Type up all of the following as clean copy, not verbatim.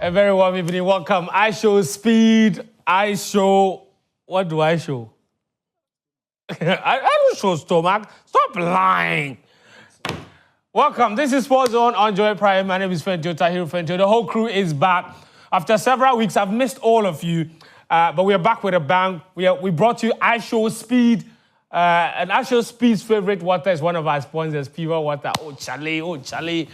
A very warm evening. Welcome. IShowSpeed. What do I show? I don't show stomach. Stop lying. Welcome. This is Sports Zone on Joy Prime. My name is Fentio, Tahiru Fentio. The whole crew is back. After several weeks, I've missed all of you, but we are back with a bang. We brought you IShowSpeed. And IShowSpeed's favorite water is one of our sponsors, Pure Water. Oh, Charlie.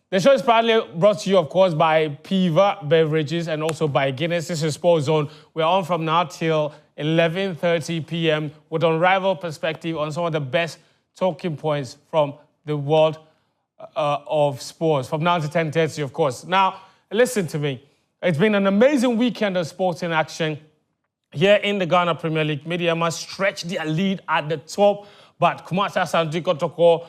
The show is proudly brought to you, of course, by Piva Beverages and also by Guinness. This is Sports Zone. We're on from now till 11:30 p.m. with unrivaled perspective on some of the best talking points from the world of sports, from now to 10:30, of course. Now, listen to me. It's been an amazing weekend of sports in action. Here in the Ghana Premier League, Media must stretch their lead at the top, but Kumasi Asante Kotoko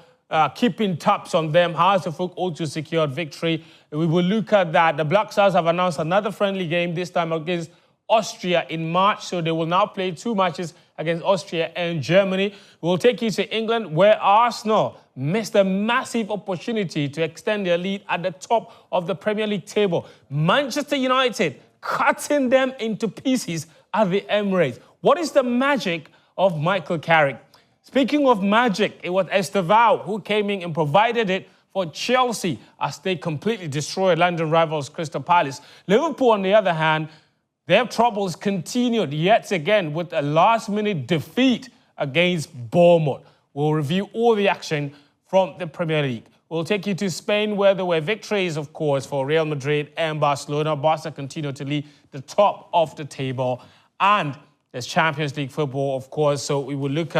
keeping tabs on them. Hearts of Oak also secured victory. We will look at that. The Black Stars have announced another friendly game, this time against Austria in March, so they will now play 2 matches against Austria and Germany. We'll take you to England, where Arsenal missed a massive opportunity to extend their lead at the top of the Premier League table. Manchester United cutting them into pieces at the Emirates. What is the magic of Michael Carrick? Speaking of magic, it was Estevao who came in and provided it for Chelsea as they completely destroyed London rivals Crystal Palace. Liverpool, on the other hand, their troubles continued yet again with a last-minute defeat against Bournemouth. We'll review all the action from the Premier League. We'll take you to Spain, where there were victories, of course, for Real Madrid and Barcelona. Barca continue to lead the top of the table. And there's Champions League football, of course, so we will look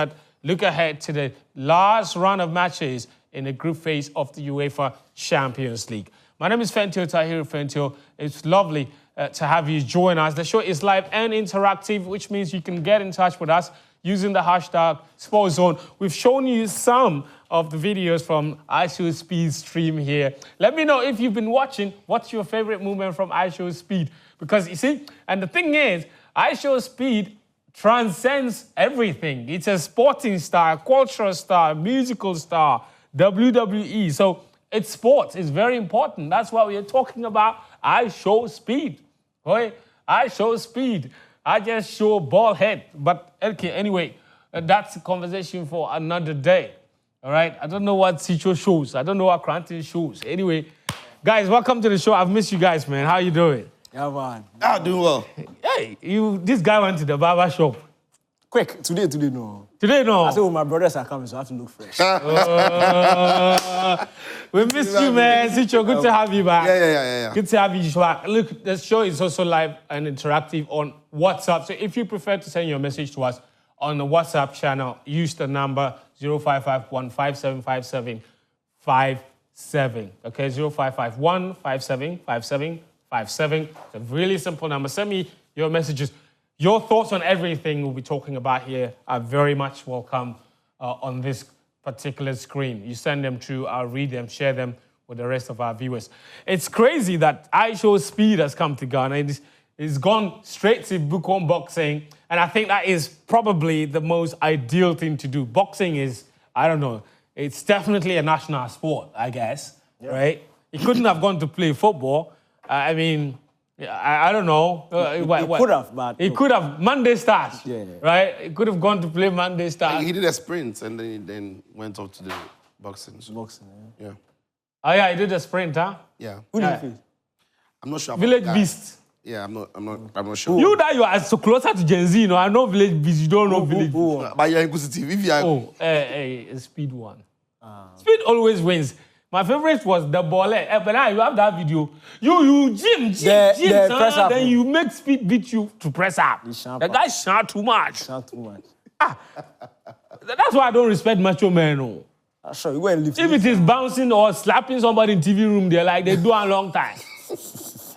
ahead to the last round of matches in the group phase of the UEFA Champions League. My name is Fentio, Tahiru Fentio. It's lovely to have you join us. The show is live and interactive, which means you can get in touch with us using the hashtag SportsZone. We've shown you some of the videos from IShowSpeed stream here. Let me know if you've been watching, what's your favorite moment from IShowSpeed? Because you see, and the thing is, IShowSpeed transcends everything. It's a sporting star, cultural star, musical star, WWE. So it's sports. It's very important. That's why we are talking about IShowSpeed. Okay? IShowSpeed. I just show ball head. But okay, anyway, that's a conversation for another day. All right? I don't know what Sicho shows. I don't know what Cranton shows. Anyway, guys, welcome to the show. I've missed you guys, man. How you doing? Yeah, man. Doing well. Hey, this guy went to the barber shop. Quick, today, no. Today, no. I said, well, my brothers are coming, so I have to look fresh. We miss you, man. Sicho, good to have you back. Yeah. Good to have you back. Look, the show is also live and interactive on WhatsApp. So if you prefer to send your message to us on the WhatsApp channel, use the number 0551575757. Okay, 0551575757. It's a really simple number. Send me your messages. Your thoughts on everything we'll be talking about here are very much welcome on this particular screen. You send them through, I'll read them, share them with the rest of our viewers. It's crazy that IShowSpeed has come to Ghana. It's gone straight to book on boxing, and I think that is probably the most ideal thing to do. Boxing is, I don't know, it's definitely a national sport, I guess, right? He couldn't have gone to play football. I mean, I don't know. He could have, but... He could have. Monday Stars, right? He could have gone to play Monday Stars. He did a sprint and then went off to the boxing. Yeah. Oh, yeah, he did a sprint, huh? Yeah. Who did he face? I'm not sure. Village Beast. Yeah, I'm not sure. You that you are so closer to Gen Z, you know. I know Village Beast, you don't know Village Beast. But you're inquisitive. If you are... Oh, Speed one. Speed always wins. My favorite was the ball. But now you have that video. You gym, then you make Speed beat you to press up. The guy shout too much. Shout too much. That's why I don't respect macho men. No. Sure, you go and lift. If it is bouncing or slapping somebody in TV room, they're like, they do a long time.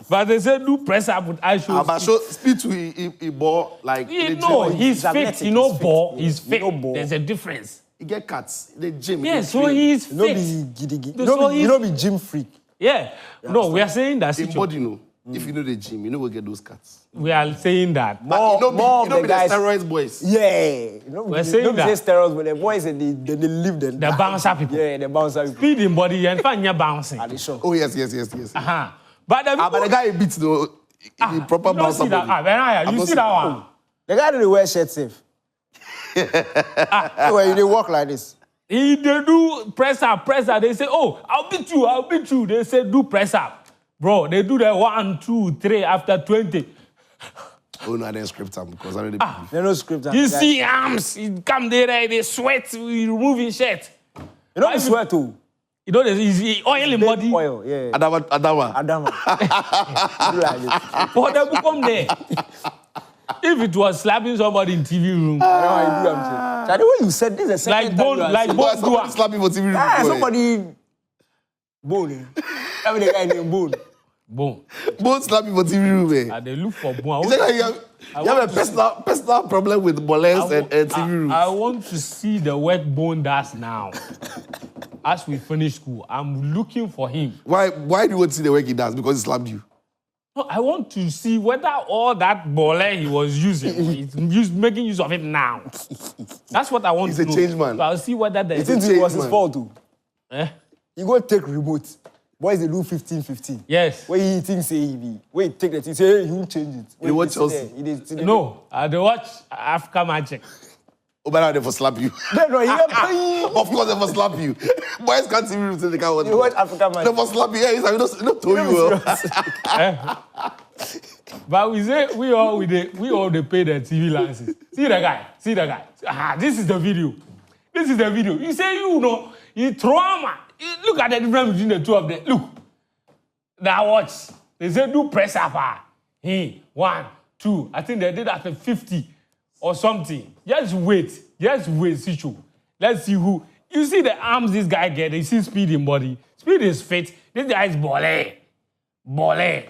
But they say do press up with IShowSpeed. But Speed to a ball, like... No, he's fit. You know ball, he's fit. There's a difference. He get cuts. The gym. Yeah, so he's fit. You don't be gym freak. Yeah. No, we are saying that. In body, you know. If you know the gym, you know we'll get those cuts. We are saying that. More of the guys. Steroids boys. Yeah. We're saying that. They say steroids, but the boys, they live them. The bouncer people. Yeah, the bouncer people. Speed in body and find your bouncing. Are they sure? Oh, yes. Uh-huh. But but the guy beats the proper you don't bouncer see that. body. You see that one? The guy didn't wear shirt safe. Well, they walk like this. They do press up. They say, oh, I'll beat you. They say, do press up. Bro, they do the 1, 2, 3 after 20. Oh, no, I didn't script them because I already They no script. You see arms, you come there, they sweat, you remove his shirt. You know, sweat too. You know, there's oil in body. Oil, yeah. Adama. Do like this. For them to come there. If it was slapping somebody in TV room. I know how you do that. So the way you said this, is the second like bone, Somebody slap me for TV room. Yeah, somebody bone. I mean, the guy named Bone. Boom. Bone slap me for TV room, eh? And they look for bone. You have a personal problem with molest and TV room. I want to see the work Bone does now. As we finish school, I'm looking for him. Why do you want to see the work he does? Because he slapped you. No, I want to see whether all that bole he was using, he's making use of it now. That's what I want to know. He's a change man. So I'll see whether the... You think it was his fault too? Eh? You go take remote. Boys, they do 15-15. Yes. Where he thinks say he be. Where he take the thing, say, hey, he won't change it. You watch Chelsea? No, I don't watch Africa Magic. Oh, but now they for slap you. No, he playing. Of course they for slap you. Boys can't see me say they can't watch. You watch Africa Man. They for slap you. Yeah, he's like, we don't tell you well. But we say we all they pay the TV licenses. See the guy. This is the video. You say you trauma. Look at the difference between the two of them. Look. Now watch. They say do press up. 1, 2. I think they did after 50 or something. Just wait, Sichu. Let's see who. You see the arms this guy get. You see Speed in body. Speed is fit. This guy is bole.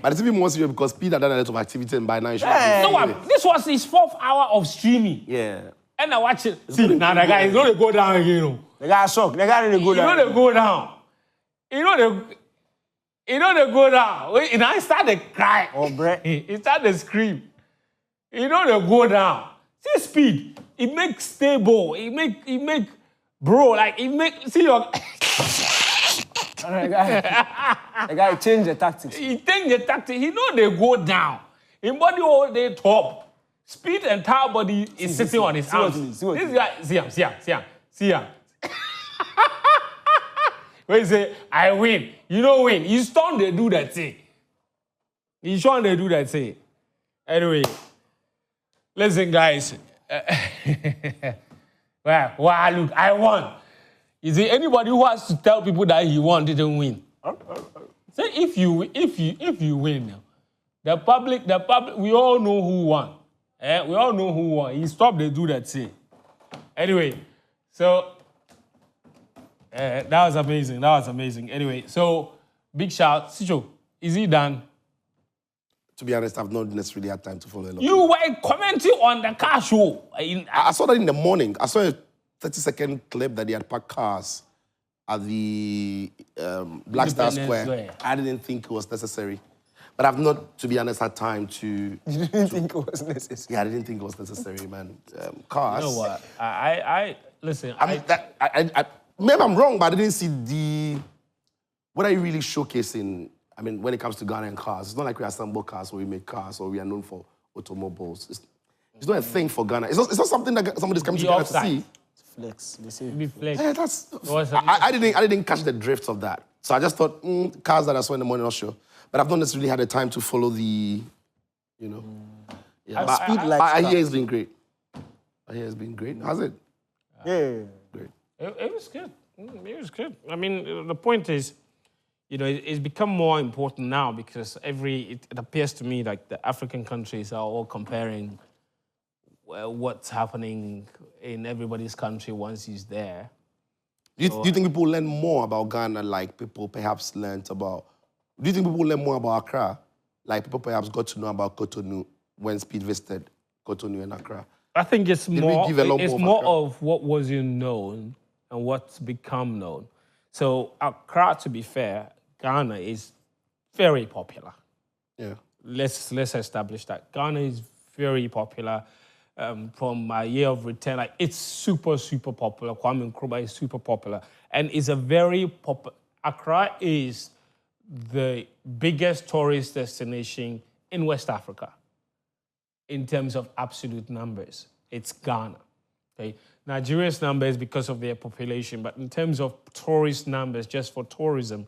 But it's even more serious because Speed had done a lot of activity and by now This was his 4th hour of streaming. Yeah. And I watch it. See, now the guy is going to go down again. The guy shocked. The guy didn't go down. They go down. They go down. And I started crying. Oh, Brett. He started scream. They go down. See Speed. It makes stable. It make bro, like it make see your the guy changed the tactics. He changed the tactics. He know they go down. His body all day top. Speed entire body is sitting on his arms. This guy, see him. When he say, I win. You don't win. He's strong, they do that thing. Anyway, listen, guys. Wow, look, I won. Is there anybody who has to tell people that he won didn't win? Say if you win, the public, we all know who won. We all know who won. He stopped, they do that thing. Anyway, so that was amazing. Anyway, so big shout. Sicho, is he done? To be honest, I've not necessarily had time to follow a lot. You were commenting on the car show. I saw that in the morning. I saw a 30-second clip that they had parked cars at the Black Star Square. I didn't think it was necessary. But I've not, to be honest, had time to... You didn't think it was necessary? Yeah, I didn't think it was necessary, man. Cars... You know what? Listen, maybe I'm wrong, but I didn't see what are you really showcasing, I mean, when it comes to Ghana and cars. It's not like we assemble cars or we make cars or we are known for automobiles. It's not a thing for Ghana. It's not something that somebody's coming to Ghana to see. Flex. They say be flex. Yeah, I didn't catch the drift of that. So I just thought, cars that I saw in the morning, not sure. But I've not necessarily had the time to follow the, Yeah, Speed like I hear it's been great. How's it? Yeah. Great. It was good. It was good. I mean, the point is, it's become more important now because it appears to me like the African countries are all comparing what's happening in everybody's country once he's there. Do you think people learn more about Ghana like people perhaps learned about... Do you think people learn more about Accra like people perhaps got to know about Cotonou when Speed visited Cotonou and Accra? I think it's more of what wasn't known and what's become known. So Accra, to be fair, Ghana is very popular. Yeah. Let's establish that. Ghana is very popular. From my year of return, like it's super, super popular. Kwame Nkrumah is super popular. And it's a very popular... Accra is the biggest tourist destination in West Africa in terms of absolute numbers. It's Ghana. Okay? Nigeria's number is because of their population, but in terms of tourist numbers, just for tourism,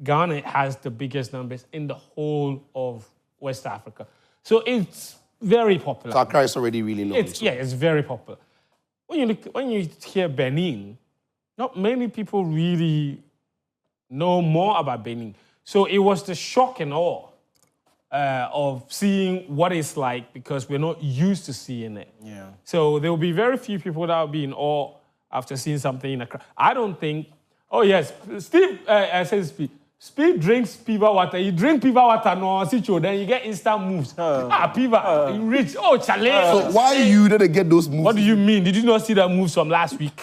Ghana has the biggest numbers in the whole of West Africa. So it's very popular. So Accra is already really known. Yeah, it's very popular. When you hear Benin, not many people really know more about Benin. So it was the shock and awe of seeing what it's like because we're not used to seeing it. Yeah. So there will be very few people that will be in awe after seeing something in Accra. I don't think. Oh yes, Steve says Speed drinks Piva water. You drink Piva water, no, then you get instant moves. Piva, you rich. Oh, Chale. So why you didn't get those moves? What do you mean? Did you not see the moves from last week?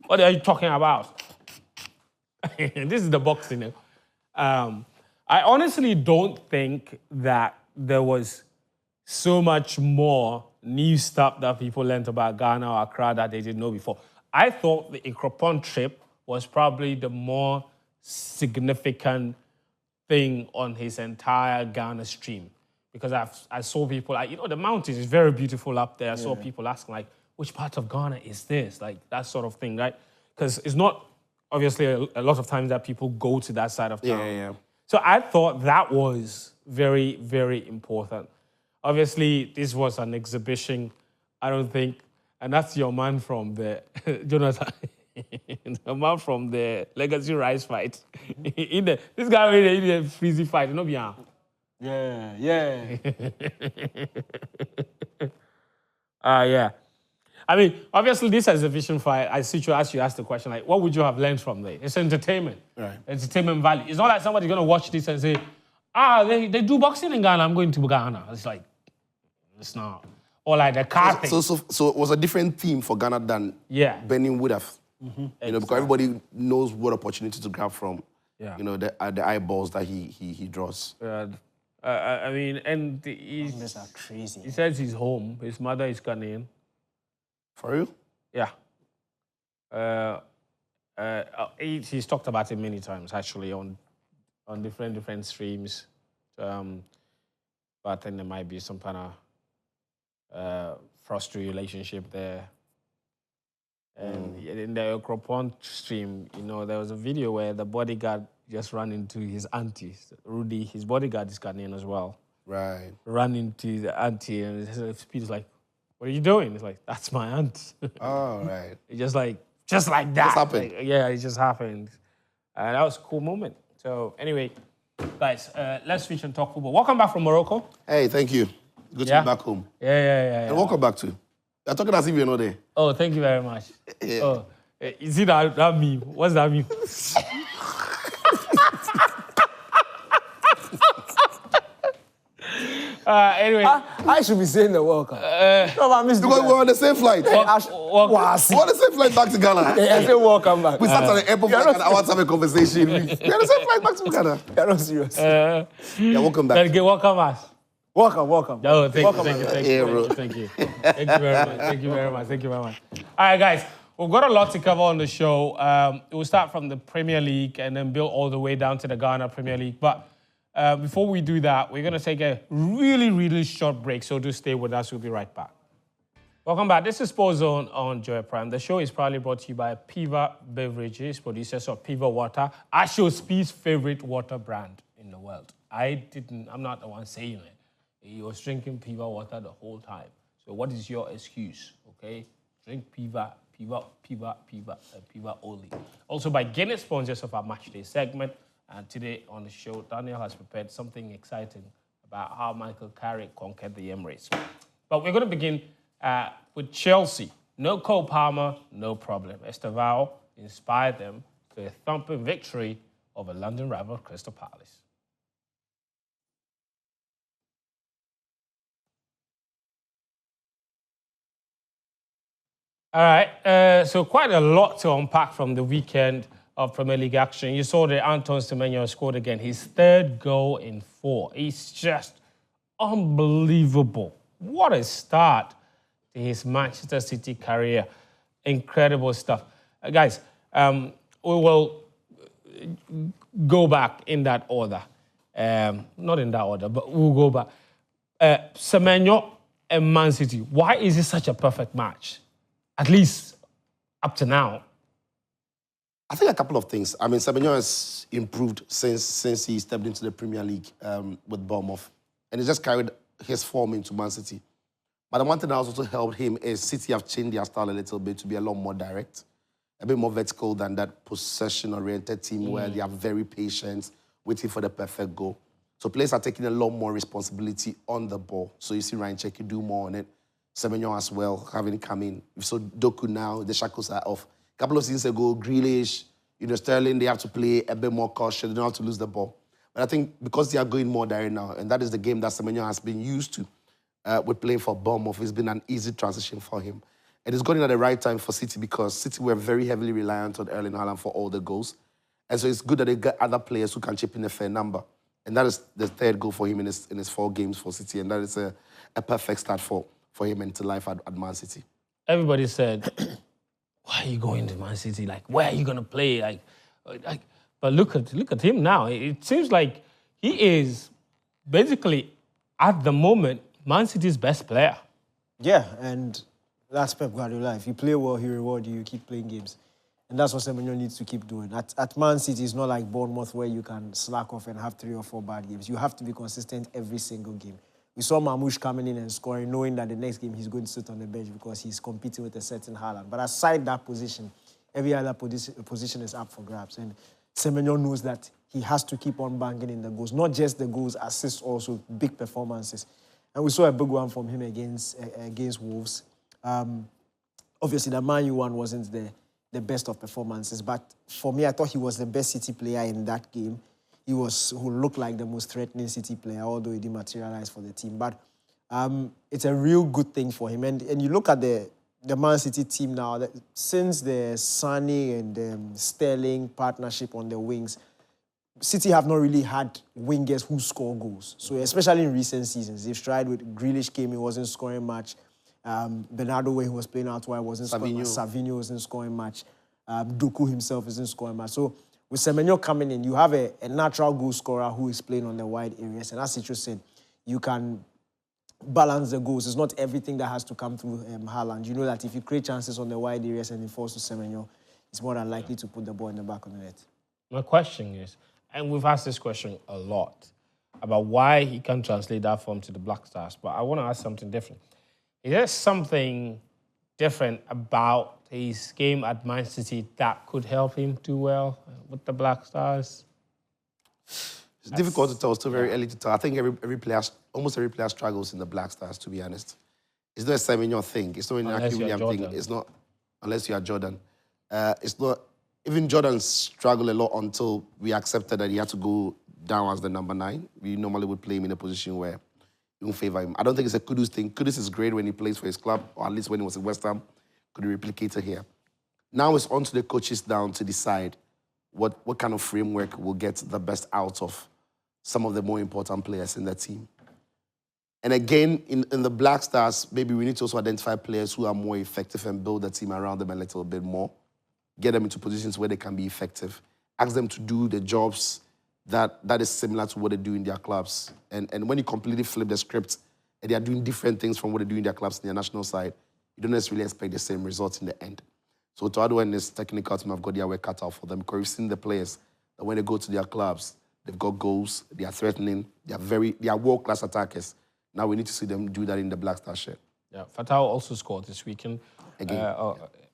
What are you talking about? This is the boxing. I honestly don't think that there was so much more new stuff that people learned about Ghana or Accra that they didn't know before. I thought the Ikropon trip was probably the more significant thing on his entire Ghana stream because I saw people, the mountains is very beautiful up there. I saw people asking, which part of Ghana is this? Like, that sort of thing, right? Because it's not, obviously, a lot of times that people go to that side of town. Yeah. So I thought that was very, very important. Obviously, this was an exhibition, I don't think, and that's your man from the, Jonathan, the man from the Legacy Rise fight. This guy really in a freezy fight, you know, yeah. Yeah. Yeah. I mean, obviously, this exhibition fight, I see you ask the question, what would you have learned from there? It's entertainment. Right. Entertainment value. It's not like somebody's going to watch this and say, they do boxing in Ghana, I'm going to Ghana. It's like, it's not. Or like the car thing. So it was a different theme for Ghana than Benin would have. Mm-hmm. Because everybody knows what opportunity to grab from, the eyeballs that he draws. I mean, and Numbers are crazy. He says he's home. His mother is Ghanaian. For real? Yeah. He's talked about it many times, actually, on different streams. But I think there might be some kind of frustrated relationship there. And in the Ikropon stream, there was a video where the bodyguard just ran into his auntie. Rudy, his bodyguard is Ghanaian as well. Right. Ran into the auntie, and Speed's like, "What are you doing?" It's like, "That's my aunt." Oh, right. It's just like that. Just happened. It just happened. That was a cool moment. So anyway, guys, let's switch and talk football. Welcome back from Morocco. Hey, thank you. Good to be back home. Yeah. And welcome back too. You're talking as if you're not there. Oh, thank you very much. Yeah. Oh, you see that meme? What's that meme? Anyway. I should be saying the welcome. No, I missed because we're on the same flight. We're on the same flight back to Ghana. I say welcome back. We sat on the airport for like an hour to have a conversation. We're on the same flight back to Ghana. You're not serious. Welcome back. Welcome us. Welcome. No, thank you very much. Thank you very much. All right, guys. We've got a lot to cover on the show. We'll start from the Premier League and then build all the way down to the Ghana Premier League. But before we do that, we're going to take a really, really short break. So do stay with us. We'll be right back. Welcome back. This is Sports Zone on Joy Prime. The show is proudly brought to you by Piva Beverages, producers of Piva Water, IShowSpeed's favorite water brand in the world. I'm not the one saying it. He was drinking Piva water the whole time. So what is your excuse, okay? Drink Piva only. Also by Guinness, sponsors of our Matchday segment. And today on the show, Daniel has prepared something exciting about how Michael Carrick conquered the Emirates. But we're going to begin with Chelsea. No Cole Palmer, no problem. Estevao inspired them to a thumping victory over London rival Crystal Palace. All right, so quite a lot to unpack from the weekend of Premier League action. You saw that Anton Semenyo scored again, his third goal in 4. It's just unbelievable. What a start to his Manchester City career. Incredible stuff. Guys, we will go back in that order. Not in that order, but we'll go back. Semenyo and Man City. Why is it such a perfect match? At least up to now. I think a couple of things. I mean, Semenyo has improved since he stepped into the Premier League with Bournemouth. And he just carried his form into Man City. But the one thing that also helped him is City have changed their style a little bit to be a lot more direct, a bit more vertical than that possession-oriented team where they are very patient, waiting for the perfect goal. So players are taking a lot more responsibility on the ball. So you see Ryan Cherki do more on it. Semenyo as well, having come in. So Doku now, the shackles are off. A couple of seasons ago, Grealish, Sterling, they have to play a bit more cautious. They don't have to lose the ball. But I think because they are going more direct now, and that is the game that Semenyo has been used to with playing for Bournemouth, it's been an easy transition for him. And it's going at the right time for City because City were very heavily reliant on Erling Haaland for all the goals. And so it's good that they got other players who can chip in a fair number. And that is the third goal for him in his 4 games for City. And that is a perfect start for him into life at Man City. Everybody said, why are you going to Man City? Like, where are you going to play? But look at him now. It seems like he is basically, at the moment, Man City's best player. Yeah, and that's Pep Guardiola. If you play well, he rewards you. You keep playing games. And that's what Semenyo needs to keep doing. At Man City, it's not like Bournemouth where you can slack off and have 3 or 4 bad games. You have to be consistent every single game. We saw Mamouche coming in and scoring, knowing that the next game he's going to sit on the bench because he's competing with a certain Haaland. But aside that position, every other position is up for grabs. And Semenyo knows that he has to keep on banging in the goals. Not just the goals, assists also, big performances. And we saw a big one from him against Wolves. Obviously, the Man U one wasn't the best of performances. But for me, I thought he was the best City player in that game. He who looked like the most threatening City player, although he didn't materialize for the team. But it's a real good thing for him. And you look at the Man City team now, since the Sane and Sterling partnership on the wings, City have not really had wingers who score goals. So especially in recent seasons, they've tried with Grealish came, he wasn't scoring much. Bernardo, where he was playing out wide, wasn't scoring much. Savinho wasn't scoring much. Doku himself isn't scoring much. So with Semenyo coming in, you have a natural goal scorer who is playing on the wide areas. And as Cicho said, you can balance the goals. It's not everything that has to come through Haaland. You know that if you create chances on the wide areas and it falls to Semenyo, it's more than likely to put the ball in the back of the net. My question is, and we've asked this question a lot, about why he can't translate that form to the Black Stars. But I want to ask something different. Is there something different about his game at Man City that could help him do well with the Black Stars? It's difficult to tell. It's still very early to tell. I think almost every player struggles in the Black Stars, to be honest. It's not a Semenyo thing. It's not an Aki William thing. It's not, unless you are Jordan. It's not, even Jordan struggled a lot until we accepted that he had to go down as the number 9. We normally would play him in a position where it won't favor him. I don't think it's a Kudus thing. Kudus is great when he plays for his club, or at least when he was at West Ham. Could be replicated here. Now it's on to the coaches down to decide what kind of framework will get the best out of some of the more important players in the team. And again, in the Black Stars, maybe we need to also identify players who are more effective and build the team around them a little bit more. Get them into positions where they can be effective. Ask them to do the jobs that is similar to what they do in their clubs. And when you completely flip the script and they are doing different things from what they do in their clubs in their national side, you don't necessarily expect the same results in the end. So Toado and his technical team have got their work cut out for them because we've seen the players that when they go to their clubs, they've got goals, they are threatening, they are world-class attackers. Now we need to see them do that in the Black Star shirt. Yeah, Fatau also scored this weekend.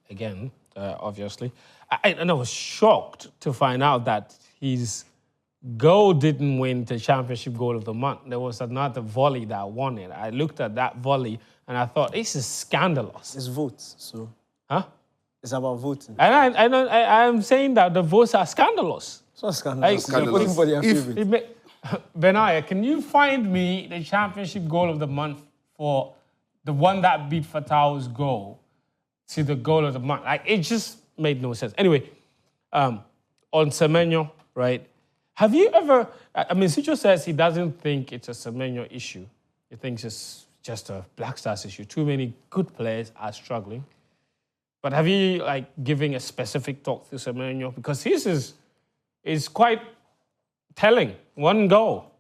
Again, obviously. And I was shocked to find out that his goal didn't win the championship goal of the month. There was another volley that won it. I looked at that volley and I thought, this is scandalous. It's votes, so. Huh? It's about voting. And I'm saying that the votes are scandalous. It's not scandalous. They're voting for their favorite. Benaya, can you find me the championship goal of the month for the one that beat Fatau's goal to the goal of the month? Like, it just made no sense. Anyway, on Semenyo, right? Have you ever... I mean, Cicho says he doesn't think it's a Semenyo issue. He thinks it's just a Black Stars issue. Too many good players are struggling. But have you, given a specific talk to Semenyo? Because his is quite telling. 1 goal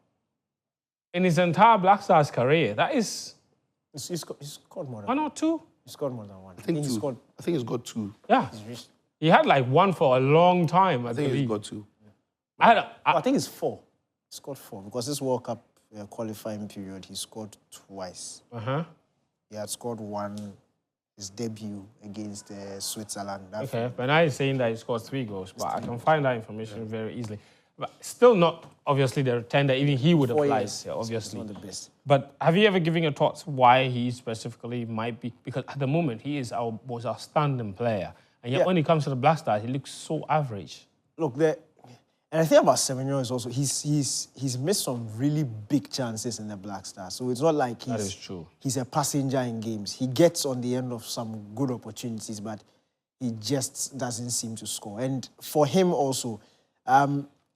in his entire Black Stars career. That is... He scored more than 1 or 2? He scored more than 1. I think he two. scored. I think he's got 2. Yeah. He had like 1 for a long time, I I think he's believe. got 2. I think it's 4. He scored 4 because this World Cup qualifying period, he scored twice. He had scored 1, his debut against Switzerland. Okay, but now he's saying that he scored 3 goals, but I can find that information very easily. But still not, obviously, the 10 that even he would apply, obviously. It's not the best. But have you ever given your thoughts why he specifically might be? Because at the moment, he is our most outstanding player. And yet when it comes to the Black Stars, he looks so average. Look, and I think about Semenyo is also, he's missed some really big chances in the Black Stars. So it's not like That is true. He's a passenger in games. He gets on the end of some good opportunities, but he just doesn't seem to score. And for him also,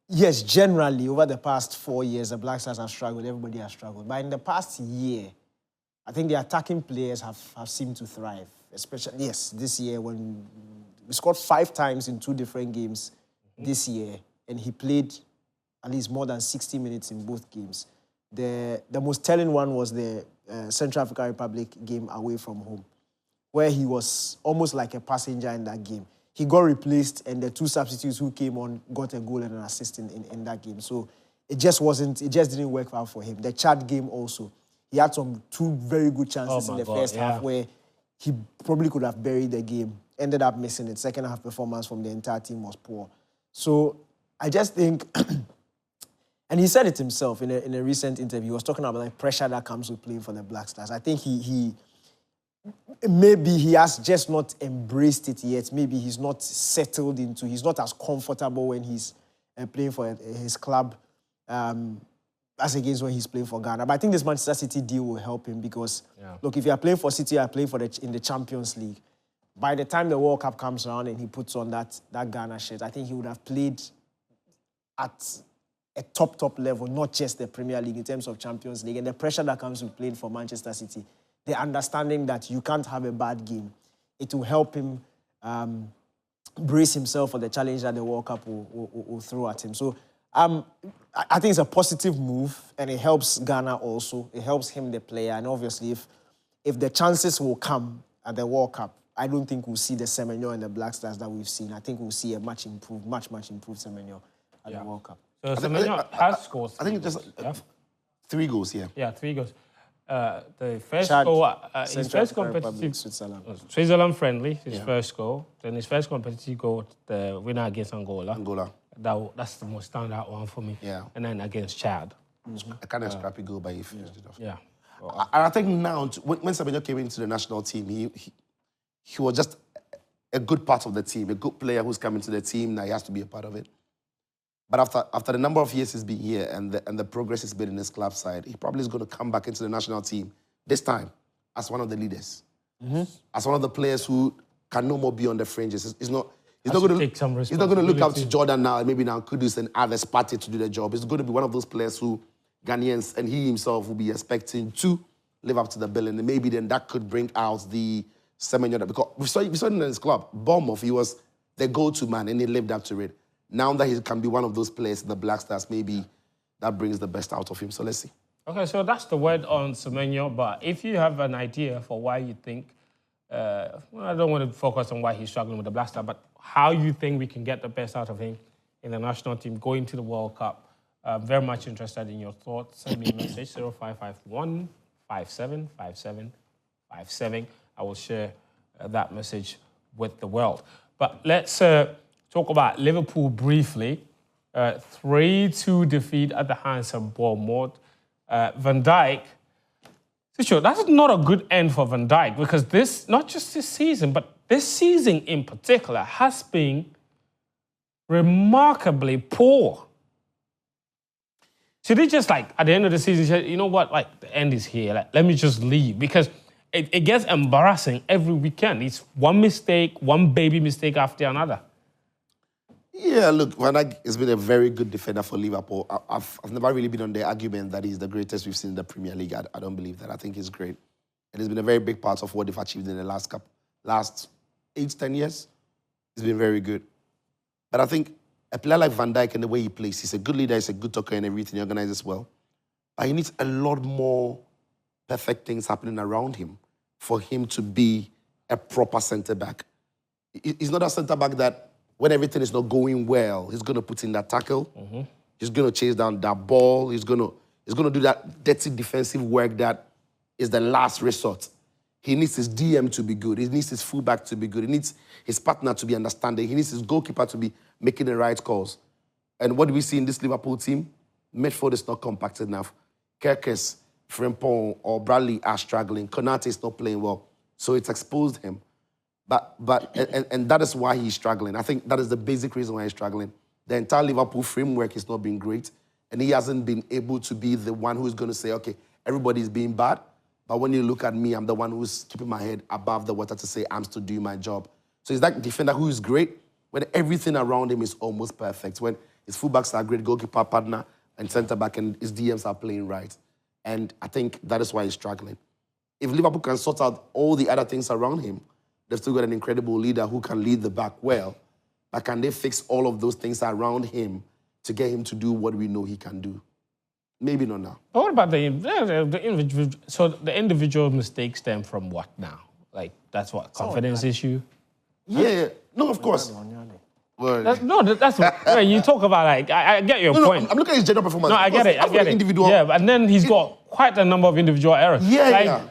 yes, generally, over the past 4 years, the Black Stars have struggled. Everybody has struggled. But in the past year, I think the attacking players have seemed to thrive. Especially, yes, this year when we scored 5 times in 2 different games this year, and he played at least more than 60 minutes in both games. The most telling one was the Central African Republic game away from home, where he was almost like a passenger in that game. He got replaced, and the 2 substitutes who came on got a goal and an assist in that game. So it just didn't work out for him. The Chad game also, he had 2 very good chances in the first half where he probably could have buried the game, ended up missing it. Second half performance from the entire team was poor. So I just think, and he said it himself in a recent interview, he was talking about the pressure that comes with playing for the Black Stars. I think maybe he has just not embraced it yet. Maybe he's not settled into, he's not as comfortable when he's playing for his club as against when he's playing for Ghana. But I think this Manchester City deal will help him because, look, if you are playing for City, you are playing in the Champions League. By the time the World Cup comes around and he puts on that Ghana shirt, I think he would have played at a top level, not just the Premier League in terms of Champions League. And the pressure that comes with playing for Manchester City, the understanding that you can't have a bad game, it will help him brace himself for the challenge that the World Cup will throw at him. So I think it's a positive move, and it helps Ghana also. It helps him, the player, and obviously if the chances will come at the World Cup, I don't think we'll see the Semenyo and the Black Stars that we've seen. I think we'll see a much improved Semenyo at the World Cup. So Semenyo has scored. I think just 3 goals, yeah. Yeah, 3 goals. The first goal, his first competitive Switzerland friendly, his first goal. Then his first competitive goal, the winner against Angola. That's the most standout one for me. Yeah. And then against Chad. A kind of scrappy goal, but he finished it off. Yeah. And I think now, when Semenyo came into the national team, he was just a good part of the team, a good player who's coming to the team. Now he has to be a part of it. But after the number of years he's been here and the progress he's made in his club side, he probably is going to come back into the national team this time as one of the leaders, as one of the players who can no more be on the fringes. He's not going to look up to Jordan now, maybe now Kudus and others party to do the job. He's going to be one of those players who Ghanaians and he himself will be expecting to live up to the bill, and maybe then that could bring out the Semenyo, because we saw him in his club, Bournemouth. He was the go-to man, and he lived up to it. Now that he can be one of those players in the Black Stars, maybe that brings the best out of him. So let's see. Okay, so that's the word on Semenyo. But if you have an idea for why you think, I don't want to focus on why he's struggling with the Black Star, but how you think we can get the best out of him in the national team going to the World Cup. Very much interested in your thoughts. Send me a message, 0551 575757. I will share that message with the world. But let's talk about Liverpool briefly. 3-2 defeat at the hands of Bournemouth. Van Dijk, that's not a good end for Van Dijk, because this, not just this season, but this season in particular has been remarkably poor. Should he just, at the end of the season, say, you know what, the end is here, let me just leave? Because it gets embarrassing every weekend. It's one mistake, one baby mistake after another. Yeah, look, Van Dijk has been a very good defender for Liverpool. I've never really been on the argument that he's the greatest we've seen in the Premier League. I don't believe that. I think he's great. And he's been a very big part of what they've achieved in the last 8-10 years. He's been very good. But I think a player like Van Dijk and the way he plays, he's a good leader, he's a good talker and everything, he organizes well. But he needs a lot more perfect things happening around him for him to be a proper centre-back. He's not a centre-back that when everything is not going well, he's going to put in that tackle, he's going to chase down that ball, he's going to do that dirty defensive work that is the last resort. He needs his DM to be good. He needs his fullback to be good. He needs his partner to be understanding. He needs his goalkeeper to be making the right calls. And what do we see in this Liverpool team? Midfield is not compacted enough. Kerkes, Frimpong, or Bradley are struggling. Konate is not playing well. So it's exposed him. And that is why he's struggling. I think that is the basic reason why he's struggling. The entire Liverpool framework has not been great. And he hasn't been able to be the one who's going to say, okay, everybody's being bad. But when you look at me, I'm the one who's keeping my head above the water to say I'm still doing my job. So he's that defender who is great when everything around him is almost perfect. When his fullbacks are great, goalkeeper, partner, and centre-back, and his DMs are playing right. And I think that is why he's struggling. If Liverpool can sort out all the other things around him, they've still got an incredible leader who can lead the back well. But can they fix all of those things around him to get him to do what we know he can do? Maybe not now. But what about the individual? So the individual mistakes stem from what now? Like, that's what, confidence issue? Yeah. No, of course. That's when you talk about, like, I get your point. I'm looking at his general performance. No, I get it. Individual. Yeah, and then he's got quite a number of individual errors. Yeah.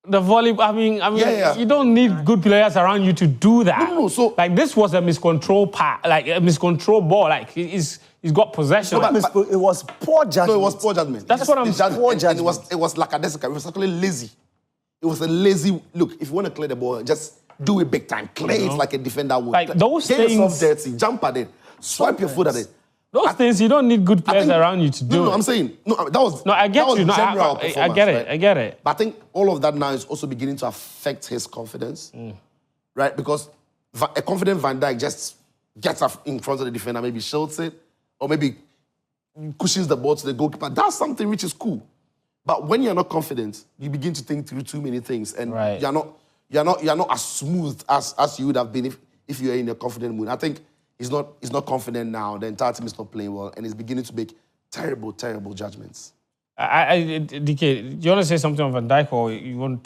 The volleyball, I mean, you don't need good players around you to do that. No, so... Like, this was a miscontrol like a miscontrol ball. Like, he's got possession. But it was poor judgment. No, it was poor judgment. That's what I'm saying. Poor judgment. It was lackadaisical. It was actually lazy. It was a lazy... Look, if you want to clear the ball, just do it big time. Clear it like a defender would. Like, those Get things... yourself dirty. Jump at it. Swipe your foot at it. Those things, you don't need good players around you to do. No, I'm saying... No, that was... No, I get you. No, I get it. Right? I get it. But I think all of that now is also beginning to affect his confidence. Right? Because a confident Van Dijk just gets up in front of the defender, maybe shields it, or maybe cushions the ball to the goalkeeper. That's something which is cool. But when you're not confident, you begin to think through too many things, and you're not as smooth as you would have been if you were in a confident mood. I think he's not confident now. The entire team is not playing well, and he's beginning to make terrible, terrible judgments. DK, do you want to say something on Van Dijk, or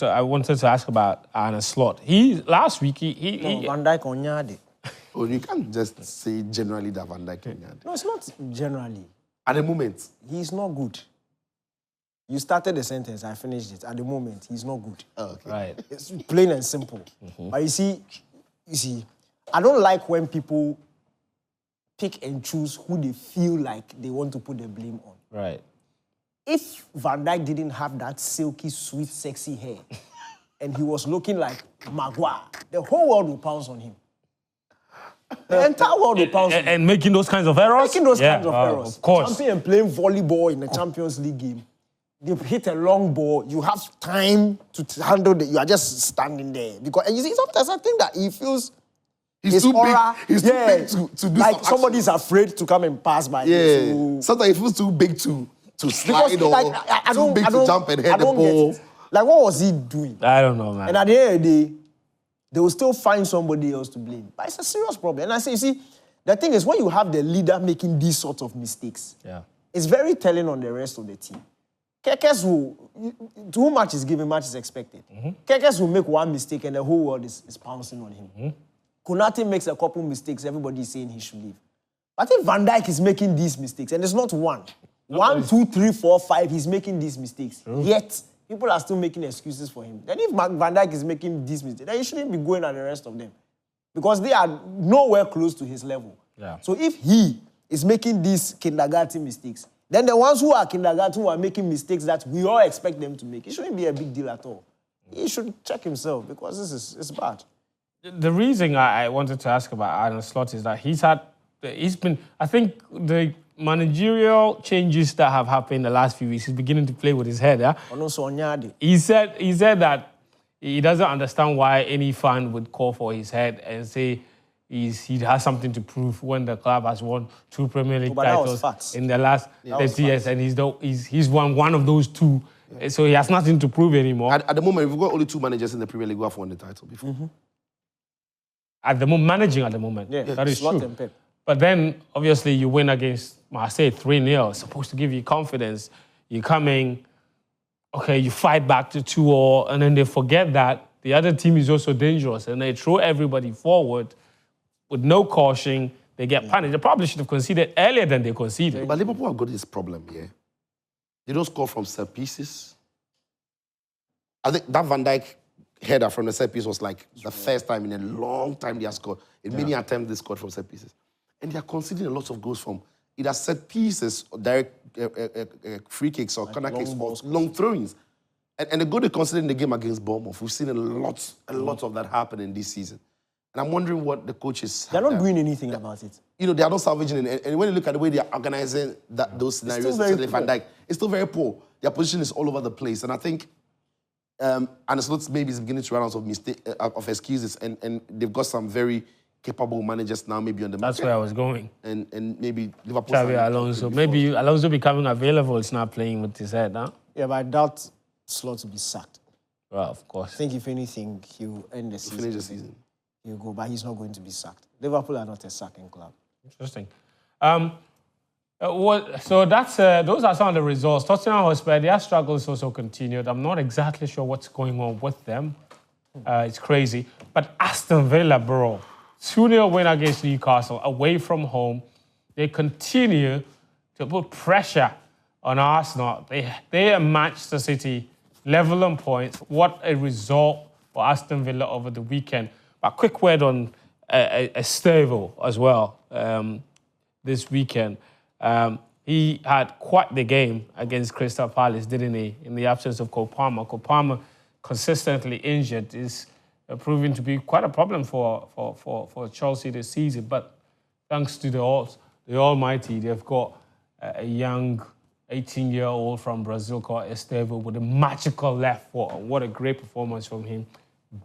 I wanted to ask about Arne Slot. Last week Van Dijk on Nyade. Oh, you can't just say generally that Van Dijk on Nyade. No, it's not generally. At the moment, he's not good. You started the sentence, I finished it. At the moment, he's not good. Oh, okay. Right. It's plain and simple. But you see, I don't like when people pick and choose who they feel like they want to put the blame on. Right. If Van Dijk didn't have that silky, sweet, sexy hair, and he was looking like Maguire, the whole world would pounce on him. The entire world will pounce on him. And making those kinds of errors? Making those kinds of errors. Of course. Jumping and playing volleyball in the Champions League game. They hit a long ball. You have time to handle it. You are just standing there. And you see, sometimes I think that he feels... He's too big. He's too big to do like somebody's afraid to come and pass by. Yeah. So, sometimes he feels too big to slide or too big to jump and head the ball. Like, what was he doing? I don't know, man. And at the end of the day, they will still find somebody else to blame. But it's a serious problem. And I say, you see, the thing is, when you have the leader making these sorts of mistakes, it's very telling on the rest of the team. Kerkes will, to whom much is given, much is expected. Kerkes will make one mistake and the whole world is pouncing on him. Konate makes a couple mistakes, everybody is saying he should leave. I think Van Dijk is making these mistakes, and it's not one. 1, 2, 3, 4, 5, he's making these mistakes. Yet, people are still making excuses for him. Then if Van Dijk is making these mistakes, then he shouldn't be going at the rest of them. Because they are nowhere close to his level. So if he is making these kindergarten mistakes, then the ones who are kindergarten who are making mistakes that we all expect them to make, it shouldn't be a big deal at all. He should check himself, because it's bad. The reason I wanted to ask about Arne Slot is that I think the managerial changes that have happened in the last few weeks, he's beginning to play with his head. He said that he doesn't understand why any fan would call for his head and say he has something to prove when the club has won 2 Premier League titles in the last 30 years, and he's won one of those 2. So he has nothing to prove anymore. At the moment, we've got only 2 managers in the Premier League who have won the title before. Managing at the moment. Yeah, that is true. But then, obviously, you win against Marseille 3-0. It's supposed to give you confidence. You come in, okay, you fight back to 2-0, and then they forget that the other team is also dangerous, and they throw everybody forward with no caution. They get punished. They probably should have conceded earlier than they conceded. But Liverpool have got this problem here. They don't score from set pieces. I think that Van Dijk header from the set piece was like the first time in a long time they have scored. In many attempts, they scored from set pieces. And they are conceding a lot of goals from either set pieces, or direct free kicks, or corner kicks, or long throw-ins. And the goal they conceded in the game against Bournemouth, we've seen a lot of that happen in this season. And I'm wondering what the coaches... They're not doing anything about it. You know, they are not salvaging it. And when you look at the way they are organizing those scenarios, especially Van Dijk, it's still very poor. Their position is all over the place. And I think and it's not maybe it's beginning to run out of excuses. And they've got some very capable managers now, maybe on the market. That's where I was going. And maybe Liverpool... Xabi Alonso. Maybe Alonso becoming available is not playing with his head, huh? Yeah, but I doubt Slot to be sacked. Well, of course. I think if anything, he'll end the season. Finish the season. He'll go, but he's not going to be sacked. Liverpool are not a sacking club. Interesting. So that's those are some of the results. Tottenham Hotspur, their struggles also continued. I'm not exactly sure what's going on with them. It's crazy. But Aston Villa, bro, 2-0 win against Newcastle, away from home. They continue to put pressure on Arsenal. They are Manchester City, level on points. What a result for Aston Villa over the weekend. But quick word on Estevao as well this weekend. He had quite the game against Crystal Palace, didn't he? In the absence of Cole Palmer. Cole Palmer, consistently injured, is proving to be quite a problem for Chelsea this season. But thanks to the Almighty, they've got a young 18-year-old from Brazil called Estevao with a magical left foot. What a great performance from him.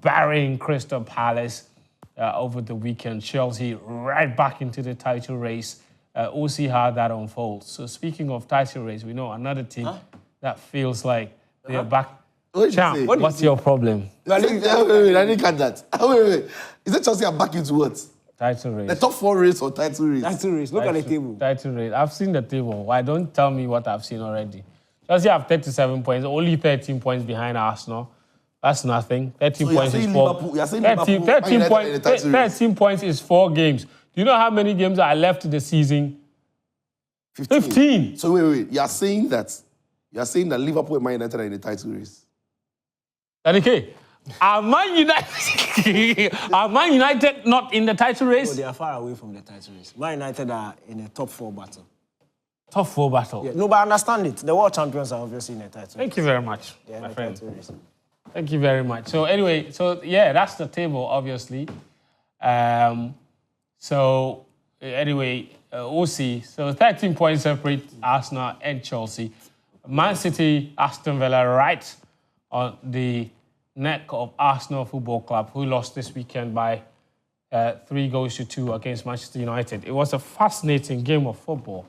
Burying Crystal Palace over the weekend. Chelsea right back into the title race. We'll see how that unfolds. So speaking of title race, we know another team that feels like they're back. Champ, what's your problem? I didn't catch that. Wait. Is it Chelsea are back into what? Title race. The top 4 race or title race? Title race. Look at the table. Title race. I've seen the table. Why don't tell me what I've seen already? Chelsea have 37 points, only 13 points behind Arsenal. That's nothing. 13 points is 4. 13 points is 4 games. Do you know how many games are left in the season? 15. So wait. You are saying that Liverpool and Man United are in the title race. Okay. Are Man United not in the title race? No, they are far away from the title race. Man United are in a top 4 battle. Top 4 battle. Yeah, no, but I understand it. The world champions are obviously in the title race. Thank you very much, my friend. title race. Thank you very much. So anyway, that's the table, obviously. We'll see. So 13 points separate Arsenal and Chelsea. Man City, Aston Villa, right on the neck of Arsenal Football Club, who lost this weekend by 3-2 against Manchester United. It was a fascinating game of football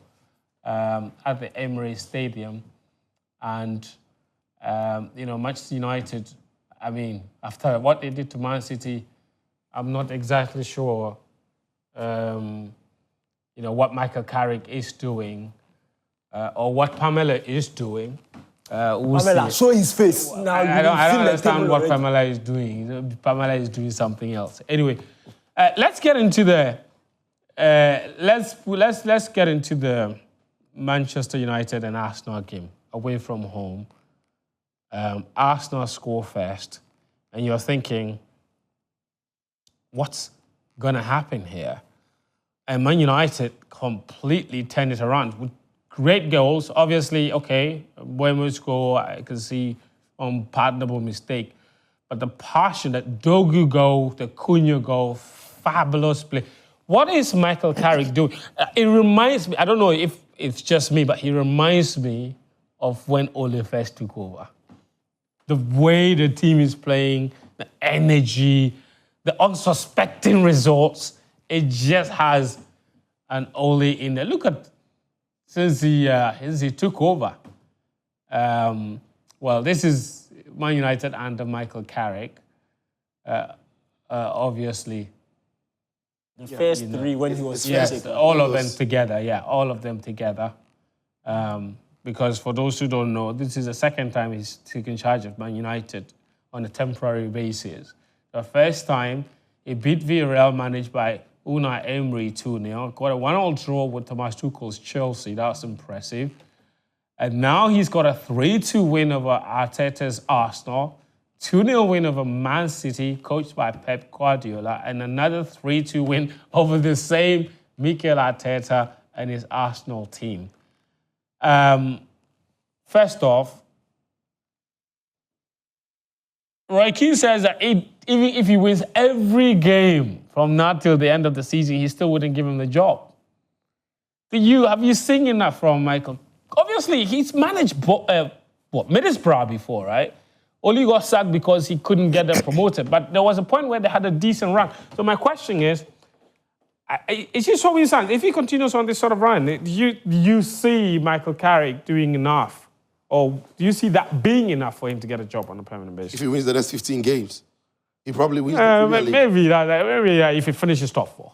at the Emirates Stadium. And, Manchester United, after what they did to Man City, I'm not exactly sure, what Michael Carrick is doing or what Pamela is doing. Pamela, show his face. Now I don't understand what Pamela is doing. Pamela is doing something else. Anyway, let's get into the let's get into the Manchester United and Arsenal game away from home. Arsenal score first, and you're thinking, what's gonna happen here? And Man United completely turned it around with great goals. Obviously, okay, Buemo's goal, I can see unpardonable mistake. But the passion, that Dogu goal, the Cunha goal, fabulous play. What is Michael Carrick doing? It reminds me, I don't know if it's just me, but he reminds me of when Ole first took over. The way the team is playing, the energy, the unsuspecting results, it just has an Ole in there. Look at, since he took over. This is Man United under Michael Carrick. Obviously, The first three when he was Yes, all of them together. Yeah, all of them together. Because for those who don't know, this is the second time he's taken charge of Man United on a temporary basis. The first time, he beat Villarreal managed by Unai Emery 2-0. Got a 1-1 draw with Thomas Tuchel's Chelsea. That was impressive. And now he's got a 3-2 win over Arteta's Arsenal, 2-0 win over Man City, coached by Pep Guardiola, and another 3-2 win over the same Mikel Arteta and his Arsenal team. First off, Roy Keane says that even if he wins every game from now till the end of the season, he still wouldn't give him the job. Have you seen enough from Michael? Obviously, he's managed Middlesbrough before, right? Only got sacked because he couldn't get them promoted. But there was a point where they had a decent run. So my question is just showing signs. If he continues on this sort of run, do you see Michael Carrick doing enough? Or do you see that being enough for him to get a job on a permanent basis? If he wins the next 15 games, he probably wins the Premier League. Maybe if he finishes top 4.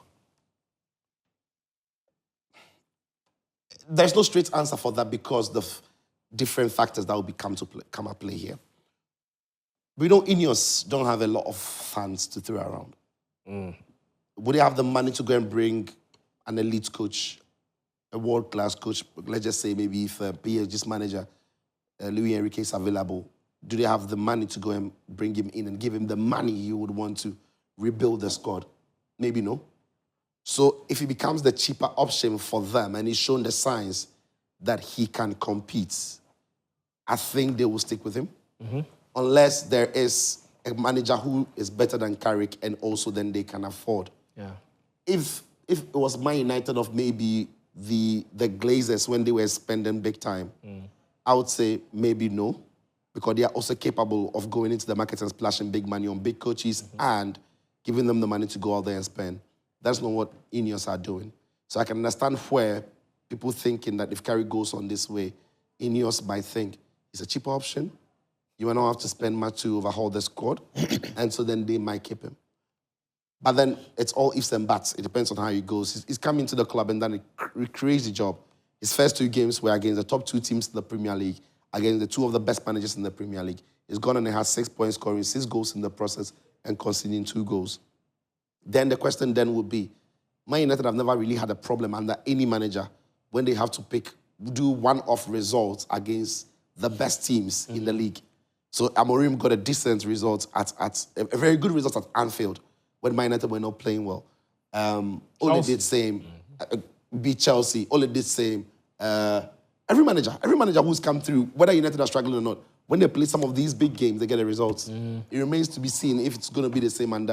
There's no straight answer for that because the different factors that will come at play here. We know Ineos don't have a lot of fans to throw around. Would they have the money to go and bring an elite coach, a world-class coach? Let's just say maybe if PSG's manager, Luis Enrique, is available, do they have the money to go and bring him in and give him the money he would want to rebuild the squad? Maybe no. So if he becomes the cheaper option for them and he's shown the signs that he can compete, I think they will stick with him. Unless there is a manager who is better than Carrick and also then they can afford. Yeah. If it was Man United of maybe the Glazers when they were spending big time, I would say maybe no, because they are also capable of going into the market and splashing big money on big coaches and giving them the money to go out there and spend. That's not what Ineos are doing. So I can understand where people thinking that if Carrick goes on this way, Ineos might think it's a cheaper option. You will not have to spend much to overhaul the squad, and so then they might keep him. But then it's all ifs and buts. It depends on how he goes. He's coming to the club and then he recreates the job. His first 2 games were against the top 2 teams in the Premier League, against the 2 of the best managers in the Premier League. He's gone and he has 6 points, scoring 6 goals in the process and conceding 2 goals. Then the question then would be, Man United have never really had a problem under any manager when they have to do one-off results against the best teams in the league. So Amorim got a decent result at a very good result at Anfield when Man United were not playing well. Ole did same. Beat Chelsea. Ole did same. Every manager who's come through, whether United are struggling or not, when they play some of these big games, they get the results. It remains to be seen if it's going to be the same in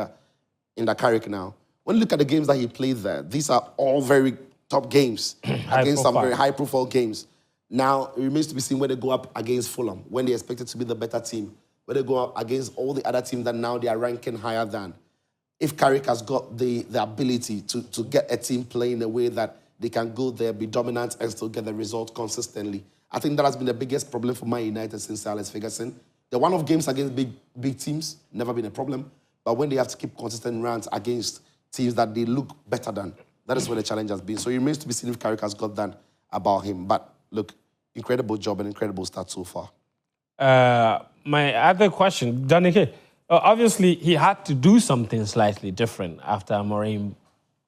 the Carrick now. When you look at the games that he played there, these are all very top games against some very high-profile games. Now, it remains to be seen when they go up against Fulham, when they expect it to be the better team, when they go up against all the other teams that now they are ranking higher than. If Carrick has got the ability to get a team playing in a way that they can go there, be dominant, and still get the result consistently. I think that has been the biggest problem for Man United since Alex Ferguson. The one-off games against big teams, never been a problem. But when they have to keep consistent runs against teams that they look better than, that is where the challenge has been. So it remains to be seen if Carrick has got that about him. But look, incredible job and incredible start so far. My other question, Danike, obviously he had to do something slightly different after Amorim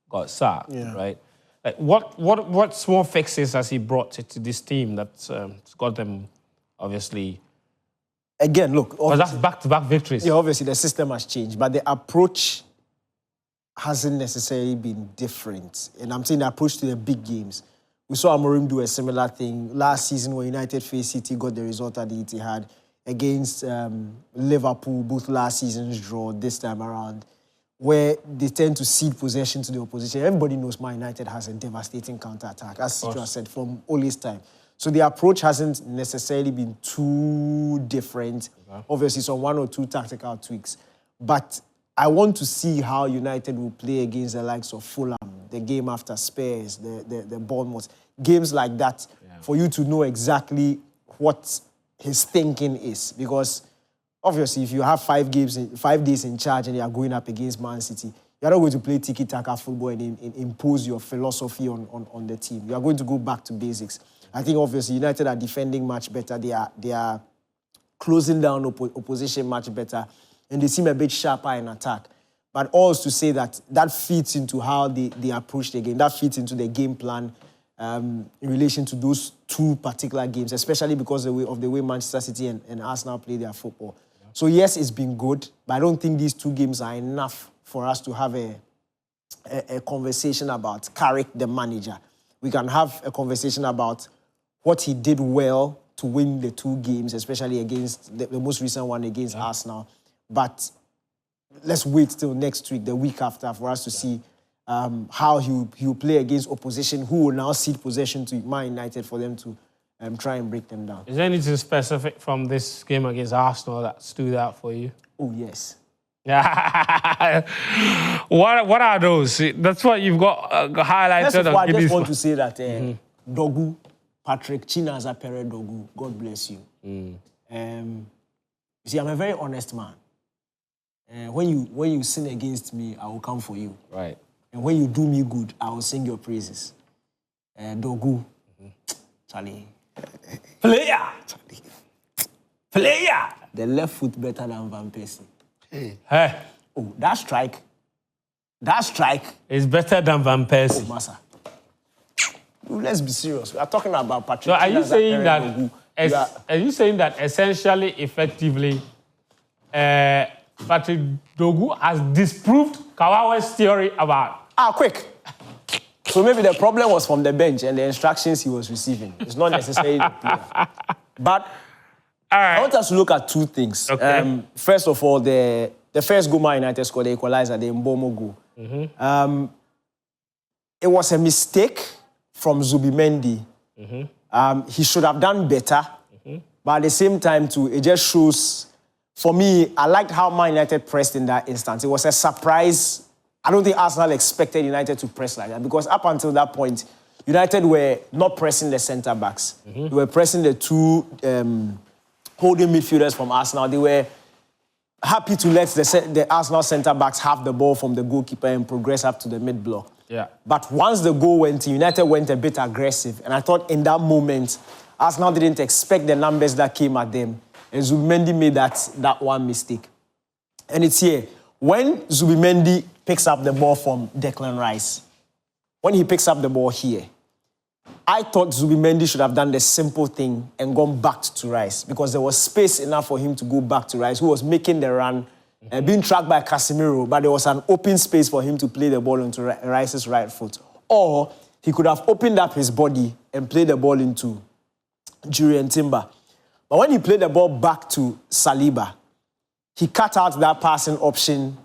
got sacked, right? Like what small fixes has he brought to this team that's got them, obviously? Again, look. Because that's back-to-back victories. Yeah, obviously the system has changed, but the approach hasn't necessarily been different. And I'm saying the approach to the big games. We saw Amorim do a similar thing last season when United faced City, got the result at the Etihad against Liverpool, both last season's draw, this time around, where they tend to cede possession to the opposition. Everybody knows Man United has a devastating counter-attack, as Sitra said, from Ole's time. So the approach hasn't necessarily been too different. Obviously, some 1 or 2 tactical tweaks. But I want to see how United will play against the likes of Fulham, the game after Spurs, the Bournemouth. Games like that, for you to know exactly what his thinking is. Because obviously, if you have 5 days in charge and you are going up against Man City, You're not going to play tiki-taka football and impose your philosophy on the team. You are going to go back to basics. I think obviously United are defending much better. They are closing down opposition much better, and they seem a bit sharper in attack. But also to say that fits into how they approach the game. That fits into the game plan in relation to those two particular games, especially because of the way Manchester City and Arsenal play their football. Yeah. So yes, it's been good, but I don't think these two games are enough for us to have a conversation about Carrick, the manager. We can have a conversation about what he did well to win the two games, especially against the most recent one against Arsenal. But let's wait till next week, the week after, for us to see how he'll play against opposition who will now cede possession to Man United for them to try and break them down. Is there anything specific from this game against Arsenal that stood out for you? Oh, yes. What are those? That's what you've got highlighted. First of all, I just want to say that Dogu, Patrick Chinaza Pere Dogu, God bless you. You see, I'm a very honest man. When you sin against me, I will come for you. Right. And when you do me good, I will sing your praises. Dogu, Charlie. Player! Charlie. Player! The left foot better than Van Persie. Hey. Oh, that strike is better than Van Persie. Oh, Massa. Let's be serious. We are talking about Patrick. So are you saying that essentially, effectively, Patrick Dogu has disproved Kawawe's theory about... Quick. So maybe the problem was from the bench and the instructions he was receiving. It's not necessarily the player. But I want us to look at two things. Okay. First of all, the first goal Man United scored, the equalizer, the Mbomo goal. It was a mistake from Zubimendi. He should have done better. But at the same time, too, it just shows... For me, I liked how Man United pressed in that instance. It was a surprise. I don't think Arsenal expected United to press like that because up until that point, United were not pressing the centre-backs. They were pressing the two holding midfielders from Arsenal. They were happy to let the Arsenal centre-backs have the ball from the goalkeeper and progress up to the mid-block. Yeah. But once the goal went in, United went a bit aggressive. And I thought in that moment, Arsenal didn't expect the numbers that came at them. And Zubimendi made that one mistake. And it's here. When Zubimendi picks up the ball from Declan Rice, when he picks up the ball here, I thought Zubimendi should have done the simple thing and gone back to Rice because there was space enough for him to go back to Rice, who was making the run, being tracked by Casemiro, but there was an open space for him to play the ball into Rice's right foot. Or he could have opened up his body and played the ball into Jurriën Timber. But when he played the ball back to Saliba, he cut out that passing option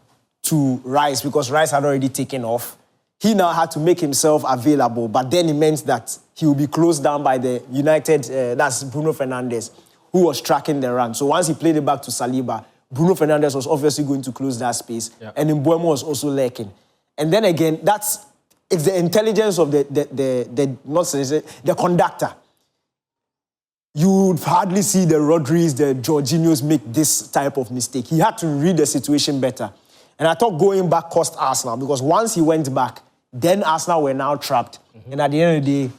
to Rice because Rice had already taken off. He now had to make himself available, but then it meant that he would be closed down by the United, that's Bruno Fernandes, who was tracking the run. So once he played it back to Saliba, Bruno Fernandes was obviously going to close that space, and Mbeumo was also lurking. And then again, it's the intelligence of the conductor. You would hardly see the Rodris, the Jorginhos make this type of mistake. He had to read the situation better. And I thought going back cost Arsenal because once he went back, then Arsenal were now trapped. And at the end of the day,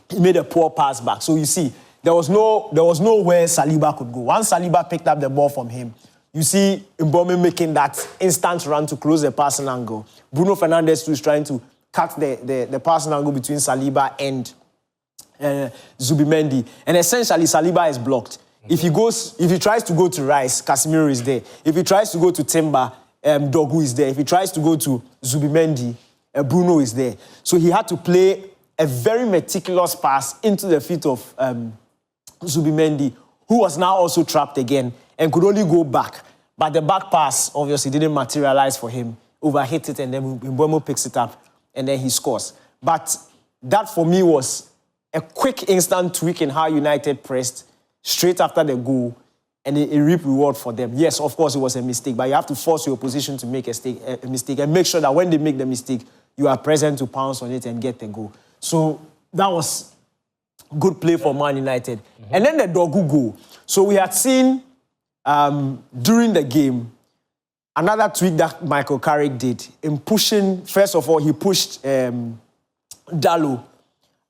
he made a poor pass back. So you see, there was nowhere Saliba could go. Once Saliba picked up the ball from him, you see Mbeumo making that instant run to close the passing angle. Bruno Fernandes too is trying to cut the passing angle between Saliba and Zubimendi. And essentially, Saliba is blocked. If he tries to go to Rice, Casemiro is there. If he tries to go to Timber, Dogu is there. If he tries to go to Zubimendi, Bruno is there. So he had to play a very meticulous pass into the feet of Zubimendi, who was now also trapped again and could only go back. But the back pass obviously didn't materialize for him. Overhit it and then Mbeumo picks it up and then he scores. But that for me was a quick instant tweak in how United pressed straight after the goal, and it reaped reward for them. Yes, of course, it was a mistake, but you have to force your opposition to make a mistake and make sure that when they make the mistake, you are present to pounce on it and get the goal. So that was good play for Man United. And then the Dogu goal. So we had seen during the game another tweak that Michael Carrick did in pushing, first of all, he pushed Dalot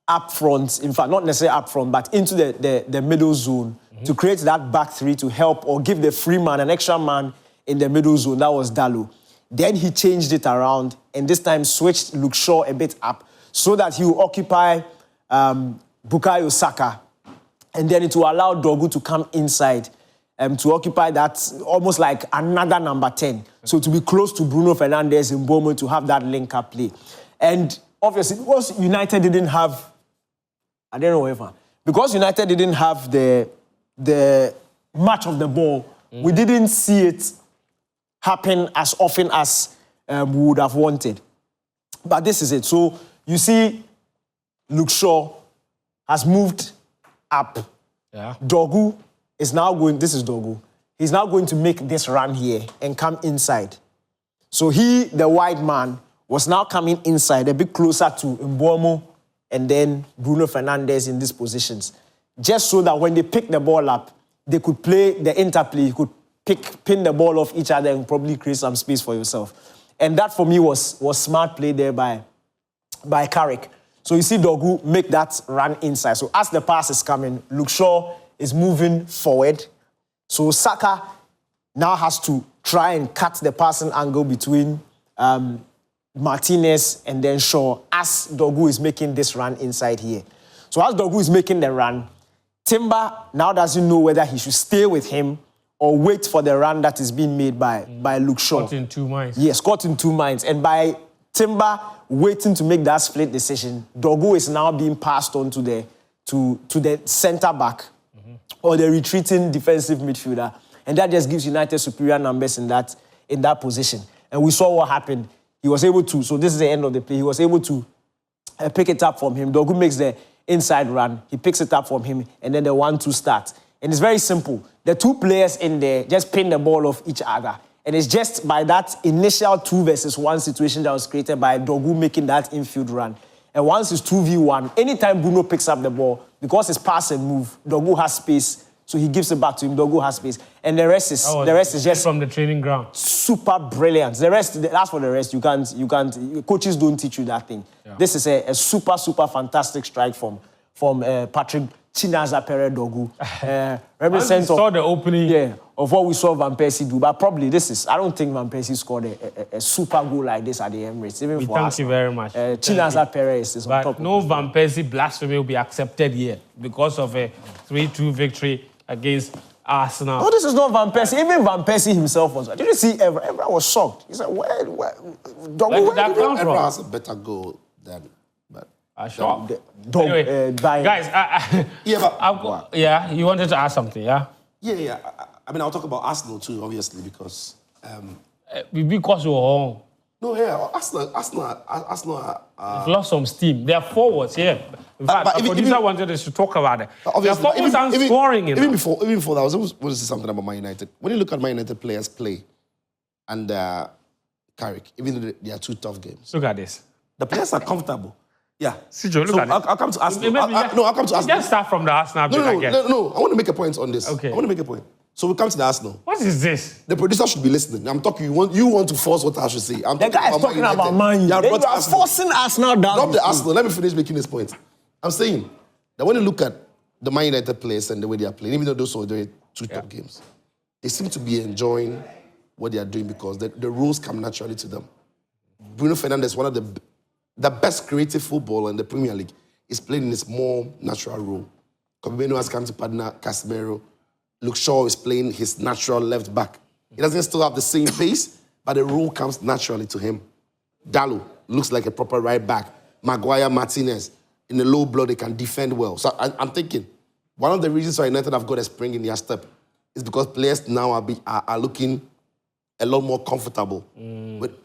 up front, in fact, not necessarily up front, but into the middle zone to create that back three to help or give the free man, an extra man in the middle zone. That was Dalot. Then he changed it around and this time switched Luke Shaw a bit up so that he will occupy Bukayo Saka. And then it will allow Dogu to come inside to occupy that almost like another number 10. So to be close to Bruno Fernandes in Mbeumo to have that link-up play. And obviously, because United didn't have, I don't know whatever, because United didn't have the match of the ball, we didn't see it happen as often as we would have wanted. But this is it. So you see Luke Shaw has moved up. Yeah. Dogu is now going, this is Dogu, he's now going to make this run here and come inside. So he, the wide man, was now coming inside, a bit closer to Mbeumo and then Bruno Fernandes in these positions. Just so that when they pick the ball up, they could play the interplay, you could pin the ball off each other and probably create some space for yourself. And that for me was smart play there by Carrick. So you see Dogu make that run inside. So as the pass is coming, Luke Shaw is moving forward. So Saka now has to try and cut the passing angle between Martinez and then Shaw as Dogu is making this run inside here. So as Dogu is making the run, Timber now doesn't know whether he should stay with him or wait for the run that is being made by Luke Shaw. Caught in two minds. Yes, caught in two minds. And by Timber waiting to make that split decision, Dogu is now being passed on to the centre-back or the retreating defensive midfielder. And that just gives United superior numbers in that position. And we saw what happened. He was able to, so this is the end of the play, he was able to pick it up from him. Dogu makes the inside run, he picks it up from him, and then the 1-2 starts. And it's very simple. The two players in there just pin the ball off each other. And it's just by that initial 2 versus 1 situation that was created by Dogu making that infield run. And once it's 2v1, anytime Bruno picks up the ball, because it's pass and move, Dogu has space, so he gives it back to him. Dogu has space. And the rest is just from the training ground. Super brilliant. The rest, as for the rest, you can't, coaches don't teach you that thing. Yeah. This is a super fantastic strike from Patrick Chinaza Pere Dogu. Represent saw the opening. Yeah, of what we saw Van Persie do. But probably I don't think Van Persie scored a super goal like this at the Emirates. Even for thank you very much. Chinaza Pere is on top. No Van Persie blasphemy will be accepted here because of a 3-2 victory against Arsenal. No, this is not Van Persie. Even Van Persie himself was. Did you see Evra? Evra was shocked. He said, where Dogu, where did that come from? Evra has a better goal than... Sure. Anyway, guys, you wanted to ask something, yeah? Yeah. I mean, I'll talk about Arsenal too, obviously, because... because you're home. No, yeah, Arsenal lost some steam. They are forwards, yeah. In fact, the producer wanted us to talk about it. Their forwards aren't scoring enough. Even before that, I was always want to say something about Man United. When you look at Man United players play and Carrick, even though they are 2 tough games. Look at this. The players are comfortable. Yeah. Sijo, look at it. I'll come to Arsenal. I'll come to Arsenal. Just start from the Arsenal bit, I guess. No. I want to make a point on this. Okay. I want to make a point. So we come to the Arsenal. What is this? The producer should be listening. I'm talking. You want to force what I should say. The guy is talking about Man United. You are forcing Arsenal down. Drop the Arsenal. Let me finish making this point. I'm saying that when you look at the Man United players and the way they are playing, even though those are doing 2 top games, they seem to be enjoying what they are doing because the rules come naturally to them. Bruno Fernandes, one of the best creative footballer in the Premier League, is playing in this more natural role. Kobibeno has come to partner Casemiro. Luke Shaw is playing his natural left back. He doesn't still have the same pace, but the role comes naturally to him. Dalot looks like a proper right back. Maguire, Martinez, in the low blow, they can defend well. So I'm thinking, one of the reasons why United have got a spring in their step is because players now are looking a lot more comfortable. But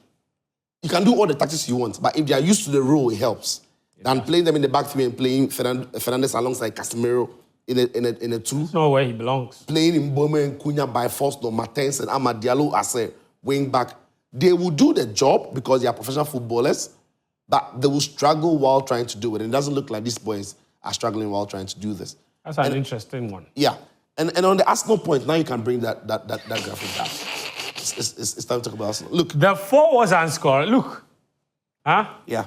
you can do all the tactics you want, but if they are used to the role, it helps. Than playing them in the back three and playing Fernandes alongside Casemiro in a 2. That's not where he belongs. Playing in Mbeumo and Cunha by force, no Martens and Amad Diallo as a wing back. They will do the job because they are professional footballers, but they will struggle while trying to do it. And it doesn't look like these boys are struggling while trying to do this. That's an interesting one. Yeah. And on the Arsenal point, now you can bring that graphic down. it's time to talk about Arsenal. Look. The 4 was unscored. Look. Huh? Yeah.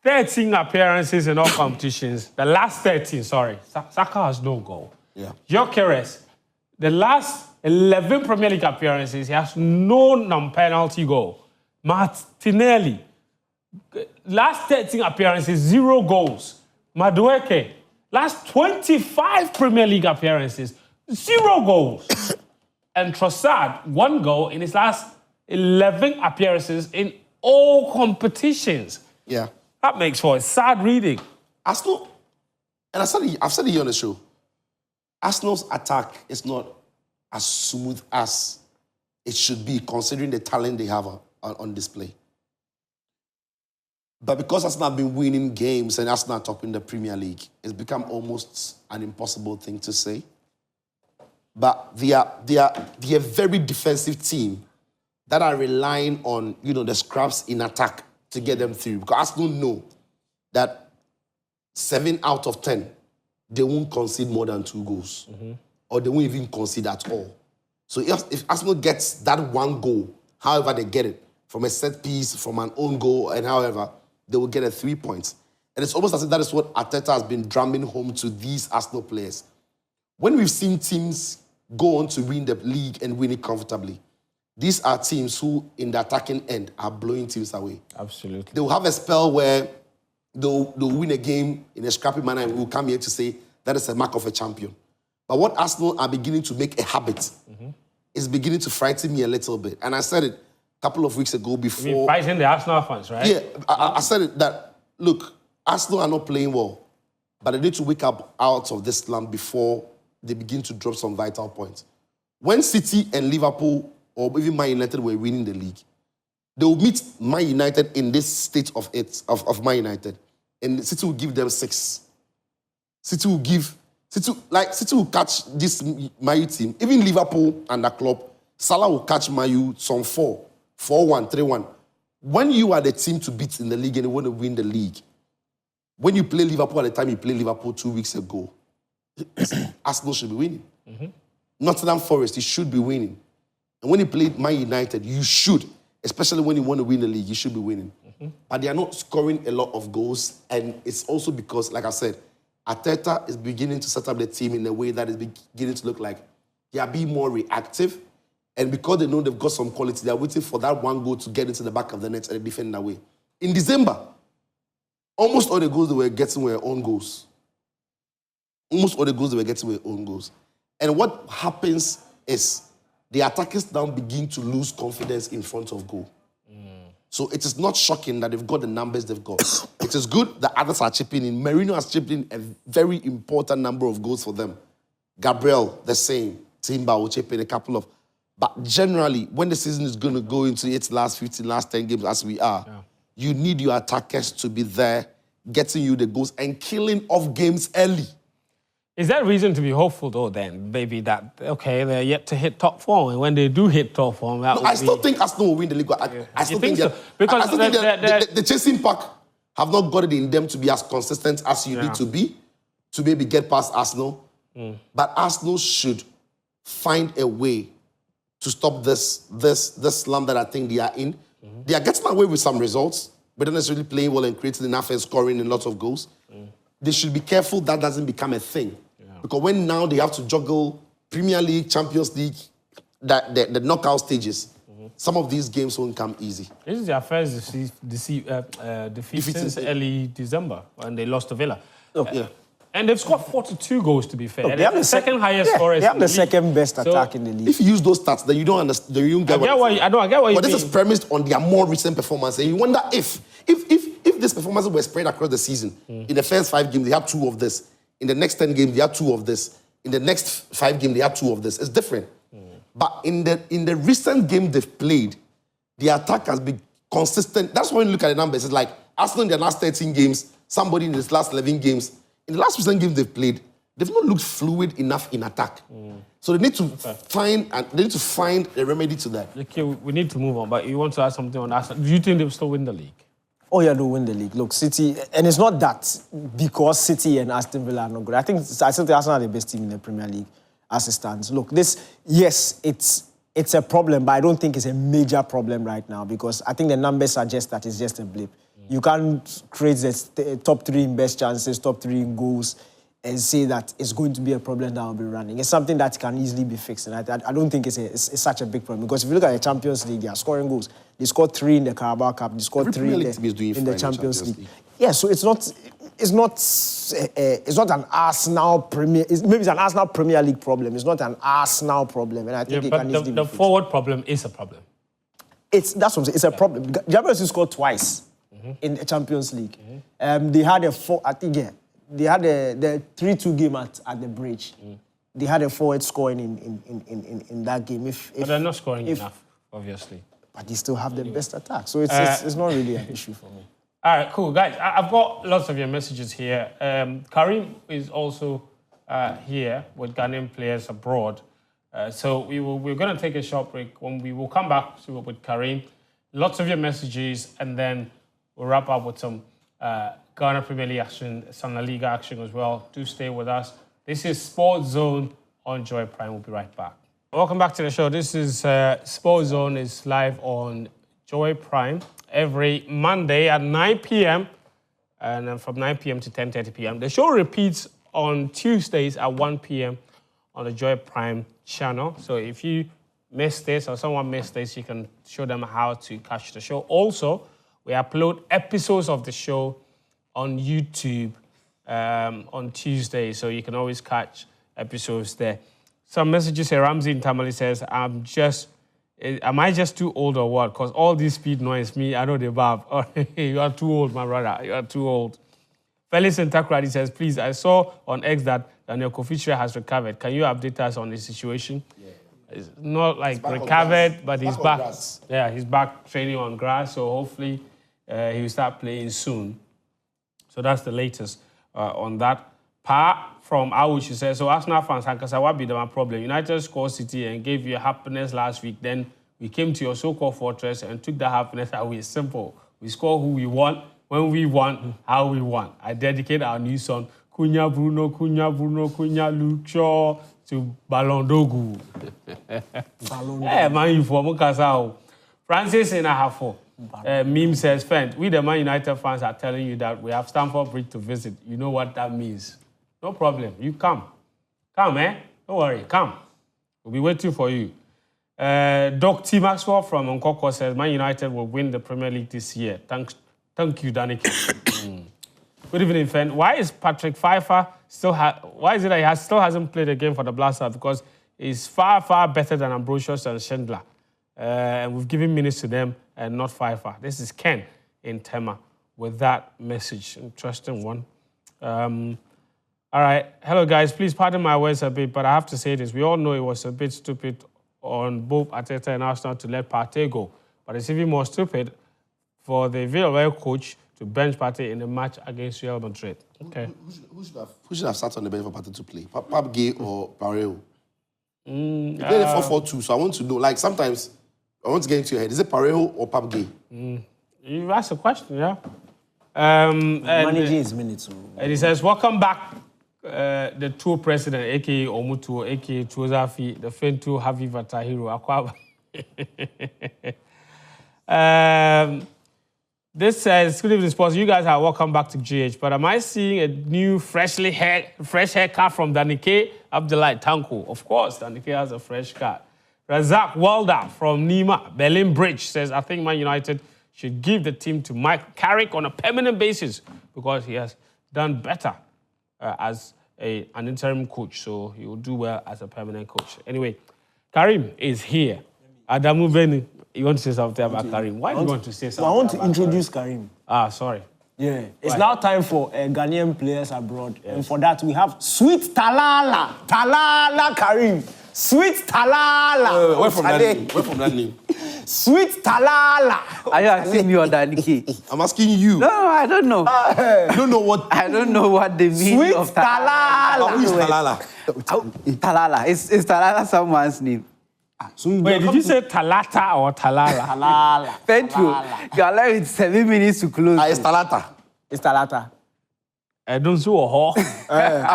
13 appearances in all competitions. The last 13, sorry. Saka has no goal. Yeah. Gyökeres, the last 11 Premier League appearances, he has no non-penalty goal. Martinelli, last 13 appearances, 0 goals. Madueke, last 25 Premier League appearances, 0 goals. And Trossard, 1 goal in his last 11 appearances in all competitions. Yeah. That makes for a sad reading. Arsenal, and I've said it here on the show, Arsenal's attack is not as smooth as it should be, considering the talent they have on display. But because Arsenal have been winning games and Arsenal are topping the Premier League, it's become almost an impossible thing to say. But they are a very defensive team that are relying on, the scraps in attack to get them through. Because Arsenal know that 7 out of 10, they won't concede more than 2 goals. Or they won't even concede at all. So if Arsenal gets that 1 goal, however they get it, from a set piece, from an own goal, and however, they will get 3 points. And it's almost as if that is what Arteta has been drumming home to these Arsenal players. When we've seen teams go on to win the league and win it comfortably, these are teams who, in the attacking end, are blowing teams away. Absolutely. They will have a spell where they'll win a game in a scrappy manner and we'll come here to say that is a mark of a champion. But what Arsenal are beginning to make a habit is beginning to frighten me a little bit. And I said it a couple of weeks ago before. You mean fighting the Arsenal fans, right? Yeah, I said it that, look, Arsenal are not playing well, but they need to wake up out of this slump before they begin to drop some vital points. When City and Liverpool or even Man United were winning the league, they will meet Man United in this state of Man United, and City will give them 6. City will catch this Man U team. Even Liverpool and the club, Salah will catch Man U some 4-1, 3-1. When you are the team to beat in the league and you want to win the league, when you play Liverpool at the time you played Liverpool 2 weeks ago, Arsenal should be winning. Nottingham Forest, you should be winning. And when you play Man United, you should, especially when you want to win the league, you should be winning. But they are not scoring a lot of goals, and it's also because, like I said, Arteta is beginning to set up the team in a way that is beginning to look like they are being more reactive, and because they know they've got some quality, they are waiting for that 1 goal to get into the back of the net and defend that way. In December, almost all the goals they were getting were own goals. Almost all the goals they were getting were own goals. And what happens is the attackers now begin to lose confidence in front of goal. So it is not shocking that they've got the numbers they've got. It is good that others are chipping in. Merino has chipped in a very important number of goals for them. Gabriel, the same. Timber will chip in a couple of. But generally, when the season is going to go into its last 15, last 10 games as we are, you need your attackers to be there, getting you the goals and killing off games early. Is there reason to be hopeful, though, then, maybe that, okay, they're yet to hit top 4, and when they do hit top 4, that I still think Arsenal will win the league. I still think so? Because the chasing pack have not got it in them to be as consistent as you need to be, to maybe get past Arsenal. But Arsenal should find a way to stop this slump that I think they are in. They are getting away with some results, but not necessarily playing well and creating enough and scoring a lot of goals. They should be careful that doesn't become a thing. Because when now they have to juggle Premier League, Champions League, the knockout stages, some of these games won't come easy. This is their first defeat since early December when they lost to Villa. And they've scored 42 goals, to be fair. They have the second highest scorers. They have the second best attack in the league. If you use those stats, then you don't understand. You don't get I get what you mean. But this is premised on their more recent performance. And you wonder if this performance were spread across the season, in the first 5 games, they had 2 of this. In the next 10 games, they had 2 of this. In the next 5 games, they had 2 of this. It's different. But in the recent game they've played, the attack has been consistent. That's when you look at the numbers. It's like Arsenal in their last 13 games, somebody in his last 11 games. In the last recent games they've played, they've not looked fluid enough in attack. So they need to find a remedy to that. Okay, we need to move on, but you want to add something on Arsenal. Do you think they'll still win the league? Oh, yeah, they'll win the league. Look, City, and it's not that because City and Aston Villa are not good. I still think Arsenal are the best team in the Premier League as it stands. Look, it's it's a problem, but I don't think it's a major problem right now because I think the numbers suggest that it's just a blip. You can't create the top 3 in best chances, top 3 in goals, and say that it's going to be a problem that will be running. It's something that can easily be fixed, and I don't think it's such a big problem because if you look at the Champions League, they are scoring goals. They scored 3 in the Carabao Cup. They scored 3 in the Champions League. Yeah, so it's not an Arsenal Premier. Maybe it's an Arsenal Premier League problem. It's not an Arsenal problem, and I think it can easily be fixed. The forward problem is a problem. That's what I'm saying. It's a problem. The Emirates scored twice in the Champions League. They had they had the 3-2 game at the bridge. They had a forward scoring in that game. But they're not scoring enough, obviously. But they still have the best attack, so it's not really an issue for me. All right, cool, guys. I've got lots of your messages here. Karim is also here with Ghanaian players abroad. So we're going to take a short break. When we will come back with Karim, lots of your messages, and then we'll wrap up with some Ghana Premier League action, some La Liga action as well. Do stay with us. This is Sports Zone on Joy Prime. We'll be right back. Welcome back to the show. This is Sports Zone is live on Joy Prime every Monday at 9 p.m. and then from 9 p.m. to 10:30 p.m. The show repeats on Tuesdays at 1 p.m. on the Joy Prime channel. So if you missed this or someone missed this, you can show them how to catch the show. Also, we upload episodes of the show on YouTube on Tuesday, so you can always catch episodes there. Some messages here. Ramsey in Tamale says, am I just too old or what? Because all this speed noise, me, I know the bab. You are too old, my brother. You are too old. Felix in Takrady says, please, I saw on X that Daniel Kofi has recovered. Can you update us on his situation? Yeah. It's not like recovered, but he's back. Yeah, he's back training on grass, so hopefully he will start playing soon. So that's the latest on that. Pa from Awuchi says, so Arsenal fans, what be the problem? United scored City and gave you happiness last week. Then we came to your so-called fortress and took that happiness away. Simple. We score who we want, when we want, how we want. I dedicate our new song, Kunya Bruno, Kunya Luke Shaw, to Ballon d'Ogu. Hey, man, you for Mukasao. Francis in Ahafo. Meme says, Fent, we the Man United fans are telling you that we have Stamford Bridge to visit. You know what that means. No problem. You come. Come, eh? Don't worry. Come. We'll be waiting for you. Doc T. Maxwell from Nkoko says, Man United will win the Premier League this year. Thank you, Danik. Good evening, Fent. Why is Patrick Pfeiffer why is it that he still hasn't played a game for the Blasters? Because he's far, far better than Ambrosius and Schindler. And we've given minutes to them and not Pfeiffer. This is Ken in Tema with that message. Interesting one. All right. Hello, guys. Please pardon my words a bit, but I have to say this. We all know it was a bit stupid on both Arteta and Arsenal to let Partey go. But it's even more stupid for the Villarreal coach to bench Partey in the match against Real Madrid. Okay. Who should have sat on the bench for Partey to play? Pap Gay or Parejo? They played 4-4-2, so I want to know, like, sometimes I want to get into your head. Is it Parejo or Pap Gay? You've asked a question, yeah? Managing his minutes. And he says, welcome back, the tour president, a.k.a. Omutu, a.k.a. Tuozafi, the Fentu Haviva Tahiru, Akwaba. This says, good evening, sports. You guys are welcome back to GH, but am I seeing a new fresh haircut from Danike Abdullah Tanko? Of course, Danike has a fresh cut. Razak Walda from Nima, Berlin Bridge, says, I think Man United should give the team to Mike Carrick on a permanent basis because he has done better as an interim coach, so he will do well as a permanent coach. Anyway, Karim is here. Adamu Beni, you want to say something about Karim? Why do you want to say something? I want to introduce Karim. Sorry. Yeah, it's now time for Ghanaian players abroad. Yes. And for that, we have Sweet Talala. Talala Karim. Sweet Talala. Where from that name? Sweet Talala. Are you asking me or Daniki? I'm asking you. No, I don't know. You don't know what? I don't know what the meaning Sweet of Talala. Who is Talala? Talala. Is Talala someone's name? So wait, did you say Talata or Talala? Talala. Petro, you are allowed 7 minutes to close. It's Talata. It's Talata. I don't see a hawk. Talata.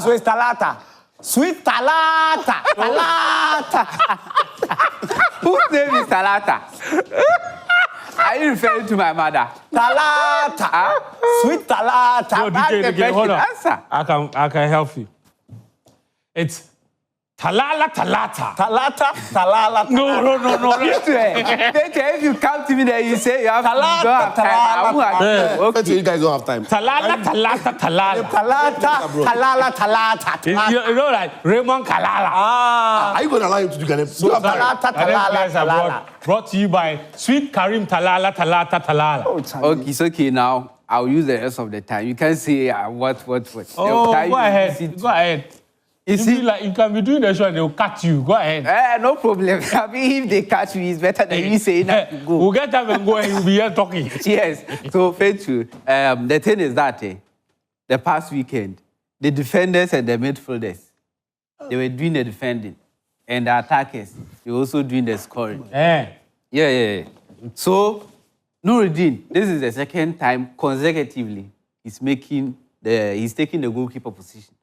So it's Talata. Sweet Talata. Talata. Whose name is Talata? Are you referring to my mother? Talata. Sweet Talata. No, Ask the DK, hold on. question. Answer. I can help you. It's Talala Talata. Talata. Talala. No. If you come to me there, you say you have Talata, don't have time. I won't agree. Betty, Okay. you guys don't have time. Talala Talata Talala. Talata. Talata. You know, like Raymond Kalala. Are you going to allow him to do Ghana? You have time. Talata. And then players are Talala. brought to you by Sweet Karim Talala Talata Talala. Okay, it's okay now. I'll use the rest of the time. You can say what. Oh, go ahead. Go ahead. You see, You can be doing the show and they'll cut you. Go ahead. no problem. I mean, if they catch me, it's better than you saying that you go. We'll get them and go and you'll be here talking. Yes. So, Faithful, the thing is that the past weekend, the defenders and the midfielders, they were doing the defending. And the attackers, they were also doing the scoring. Yeah. So, Nuruddin, this is the second time consecutively he's taking the goalkeeper position.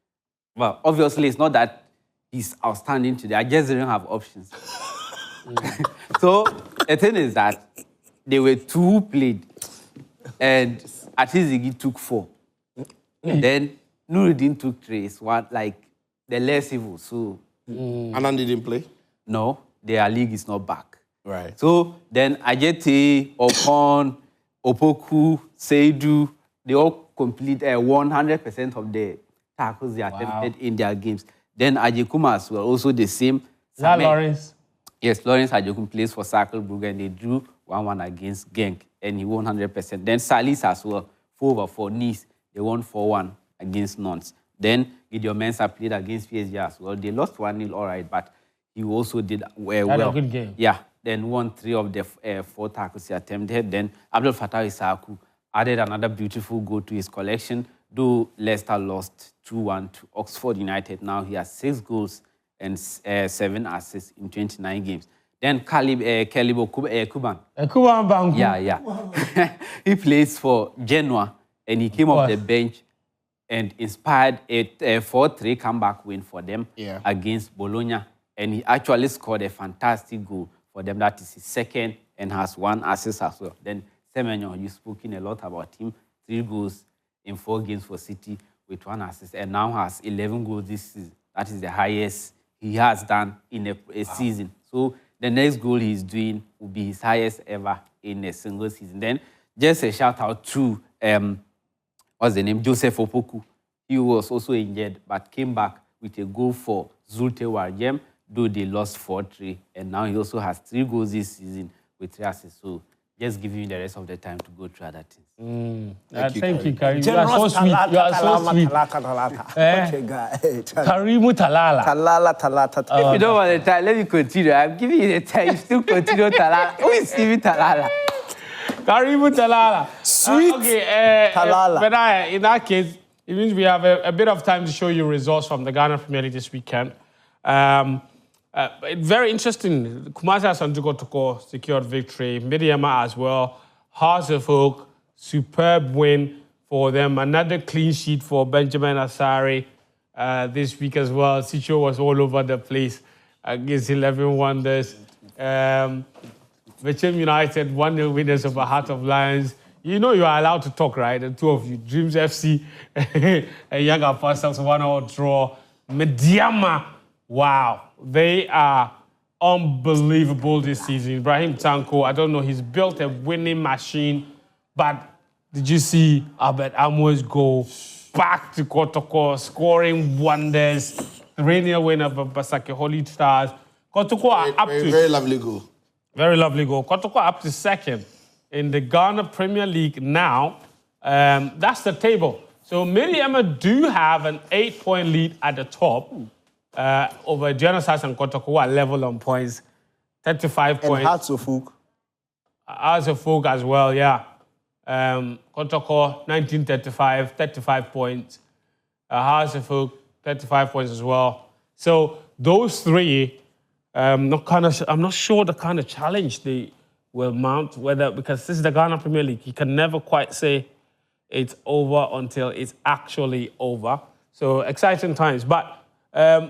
Well, obviously, it's not that he's outstanding today. I just didn't have options. So, the thing is that there were 2 who played, and Atizigi took 4. Then Nuruddin took 3. It's one, like, the less evil. So, Anand didn't play? no, their league is not back. Right. So, then Ajete, Okon, Opoku, Seidu, they all complete 100% of the tackles they attempted in their games. Then Ajekuma as well, also the same. Is that Lawrence? Yes, Lawrence Ajekuma plays for Sakelbrugge and they drew 1-1 against Genk and he won 100%. Then Salis as well, 4-4. Nice, they won 4-1 against Nantes. Then Gideon Mensah played against PSG as well. They lost 1-0, all right, but he also did well. Had a good game. Yeah, then won 3 of the 4 tackles he attempted. Then Abdul Fattah Issahaku added another beautiful goal to his collection, though Leicester lost 2-1 to Oxford United. Now he has 6 goals and 7 assists in 29 games. Then Kalib Kuban. Kuban Bangu. Yeah. He plays for Genoa, and he came off the bench and inspired a 4-3 comeback win for them against Bologna. And he actually scored a fantastic goal for them. That is his second and has 1 assist as well. Then Semenyo, you've spoken a lot about him. 3 goals in 4 games for City with 1 assist, and now has 11 goals this season. That is the highest he has done in a season. So the next goal he's doing will be his highest ever in a single season. Then just a shout out to Joseph Opoku. He was also injured but came back with a goal for Zulte Waregem, though they lost 4-3, and now he also has 3 goals this season with 3 assists. So just giving you the rest of the time to go through other things. Thank you, Karim. You are so sweet. You are so sweet. Karimu Talala. Talata. If you don't want the time, let me continue. I'm giving you the time. You still continue Talala. Who is Stevie Talala? Karimu Talala. Sweet Talala. But in that case, it means we have a bit of time to show you results from the Ghana Premier League this weekend. Very interesting. Kumasi Asanti Kotoko secured victory. Midiama as well. Hearts of Oak, superb win for them. Another clean sheet for Benjamin Asare this week as well. Sicho was all over the place against 11 Wonders. Vichem United, 1-0 winners over Heart of Lions. You know you are allowed to talk, right? The 2 of you. Dreams FC and Young Apostles, 1-1 draw. Midiama. Wow, they are unbelievable this season. Ibrahim Tanko, I don't know, he's built a winning machine, but did you see Albert Amoy's goal? Back to Kotoko, scoring wonders. 3-0 win over Basake Holy Stars. Kotoko are up to... Very lovely goal. Very lovely goal. Kotoko up to 2nd in the Ghana Premier League now. That's the table. So Miriam do have an 8-point lead at the top. Over Genesis and Kotoko are level on points, 35 points. And Hearts of Oak. Hearts of Oak as well, yeah. Kotoko, 1935, 35 points. Hearts of Oak, 35 points as well. So those 3, I'm not sure the kind of challenge they will mount, because this is the Ghana Premier League. You can never quite say it's over until it's actually over. So exciting times. But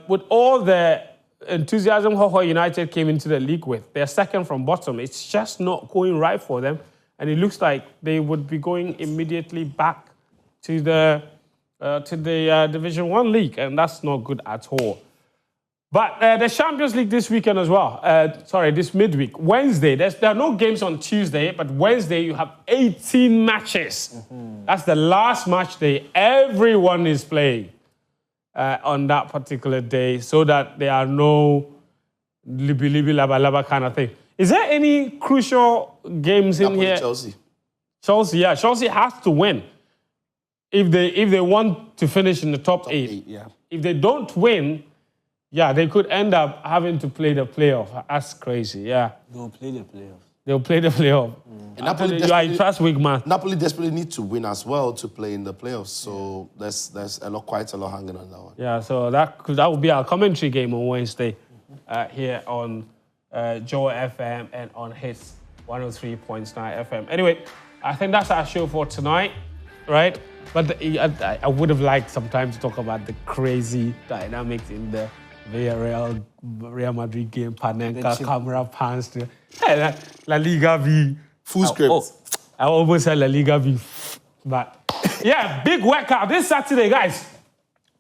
with all the enthusiasm Hoho United came into the league with, they're second from bottom. It's just not going right for them. And it looks like they would be going immediately back to the Division 1 league. And that's not good at all. But the Champions League this weekend as well. This midweek. Wednesday, there are no games on Tuesday, but Wednesday you have 18 matches. That's the last match day everyone is playing on that particular day, so that there are no libi laba laba kind of thing. Is there any crucial games in here? Chelsea. Chelsea, yeah. Chelsea has to win if they want to finish in the top 8. Yeah. If they don't win, yeah, they could end up having to play the playoff. That's crazy, yeah. They'll play the playoff. They'll play the playoff. Napoli You are a trust week, man. Napoli desperately need to win as well to play in the playoffs. So there's quite a lot hanging on that one. Yeah, so that will be our commentary game on Wednesday here on Joe FM and on his 103.9 FM. Anyway, I think that's our show for tonight, right? But I would have liked some time to talk about the crazy dynamics in the Real Madrid game. Panenka, camera pans to La Liga V. Full script. I almost said La Liga V. But yeah, big workout this Saturday, guys.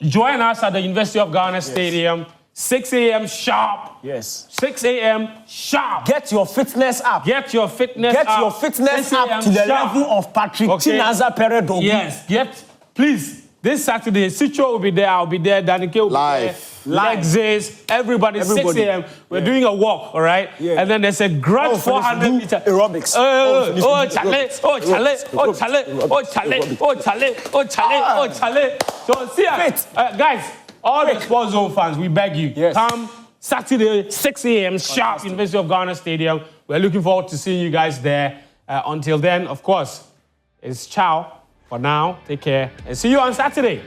Join us at the University of Ghana Stadium, 6 a.m. sharp. Yes. 6 a.m. sharp. Get your fitness up. Get your fitness up. Get your fitness up to the level of Patrick Chinaza Peredo. Yes, please. This Saturday, Sicho will be there, I'll be there, Danike will be there. Lexis, everybody, 6 a.m. We're doing a walk, all right? Yeah. And then there's a grand 400 meter. Aerobics. Chale. So, see ya. Guys, all the Sports Zone fans, we beg you, come Saturday, 6 a.m. sharp, University of Ghana Stadium. We're looking forward to seeing you guys there. Until then, of course, it's ciao. For now, take care and see you on Saturday.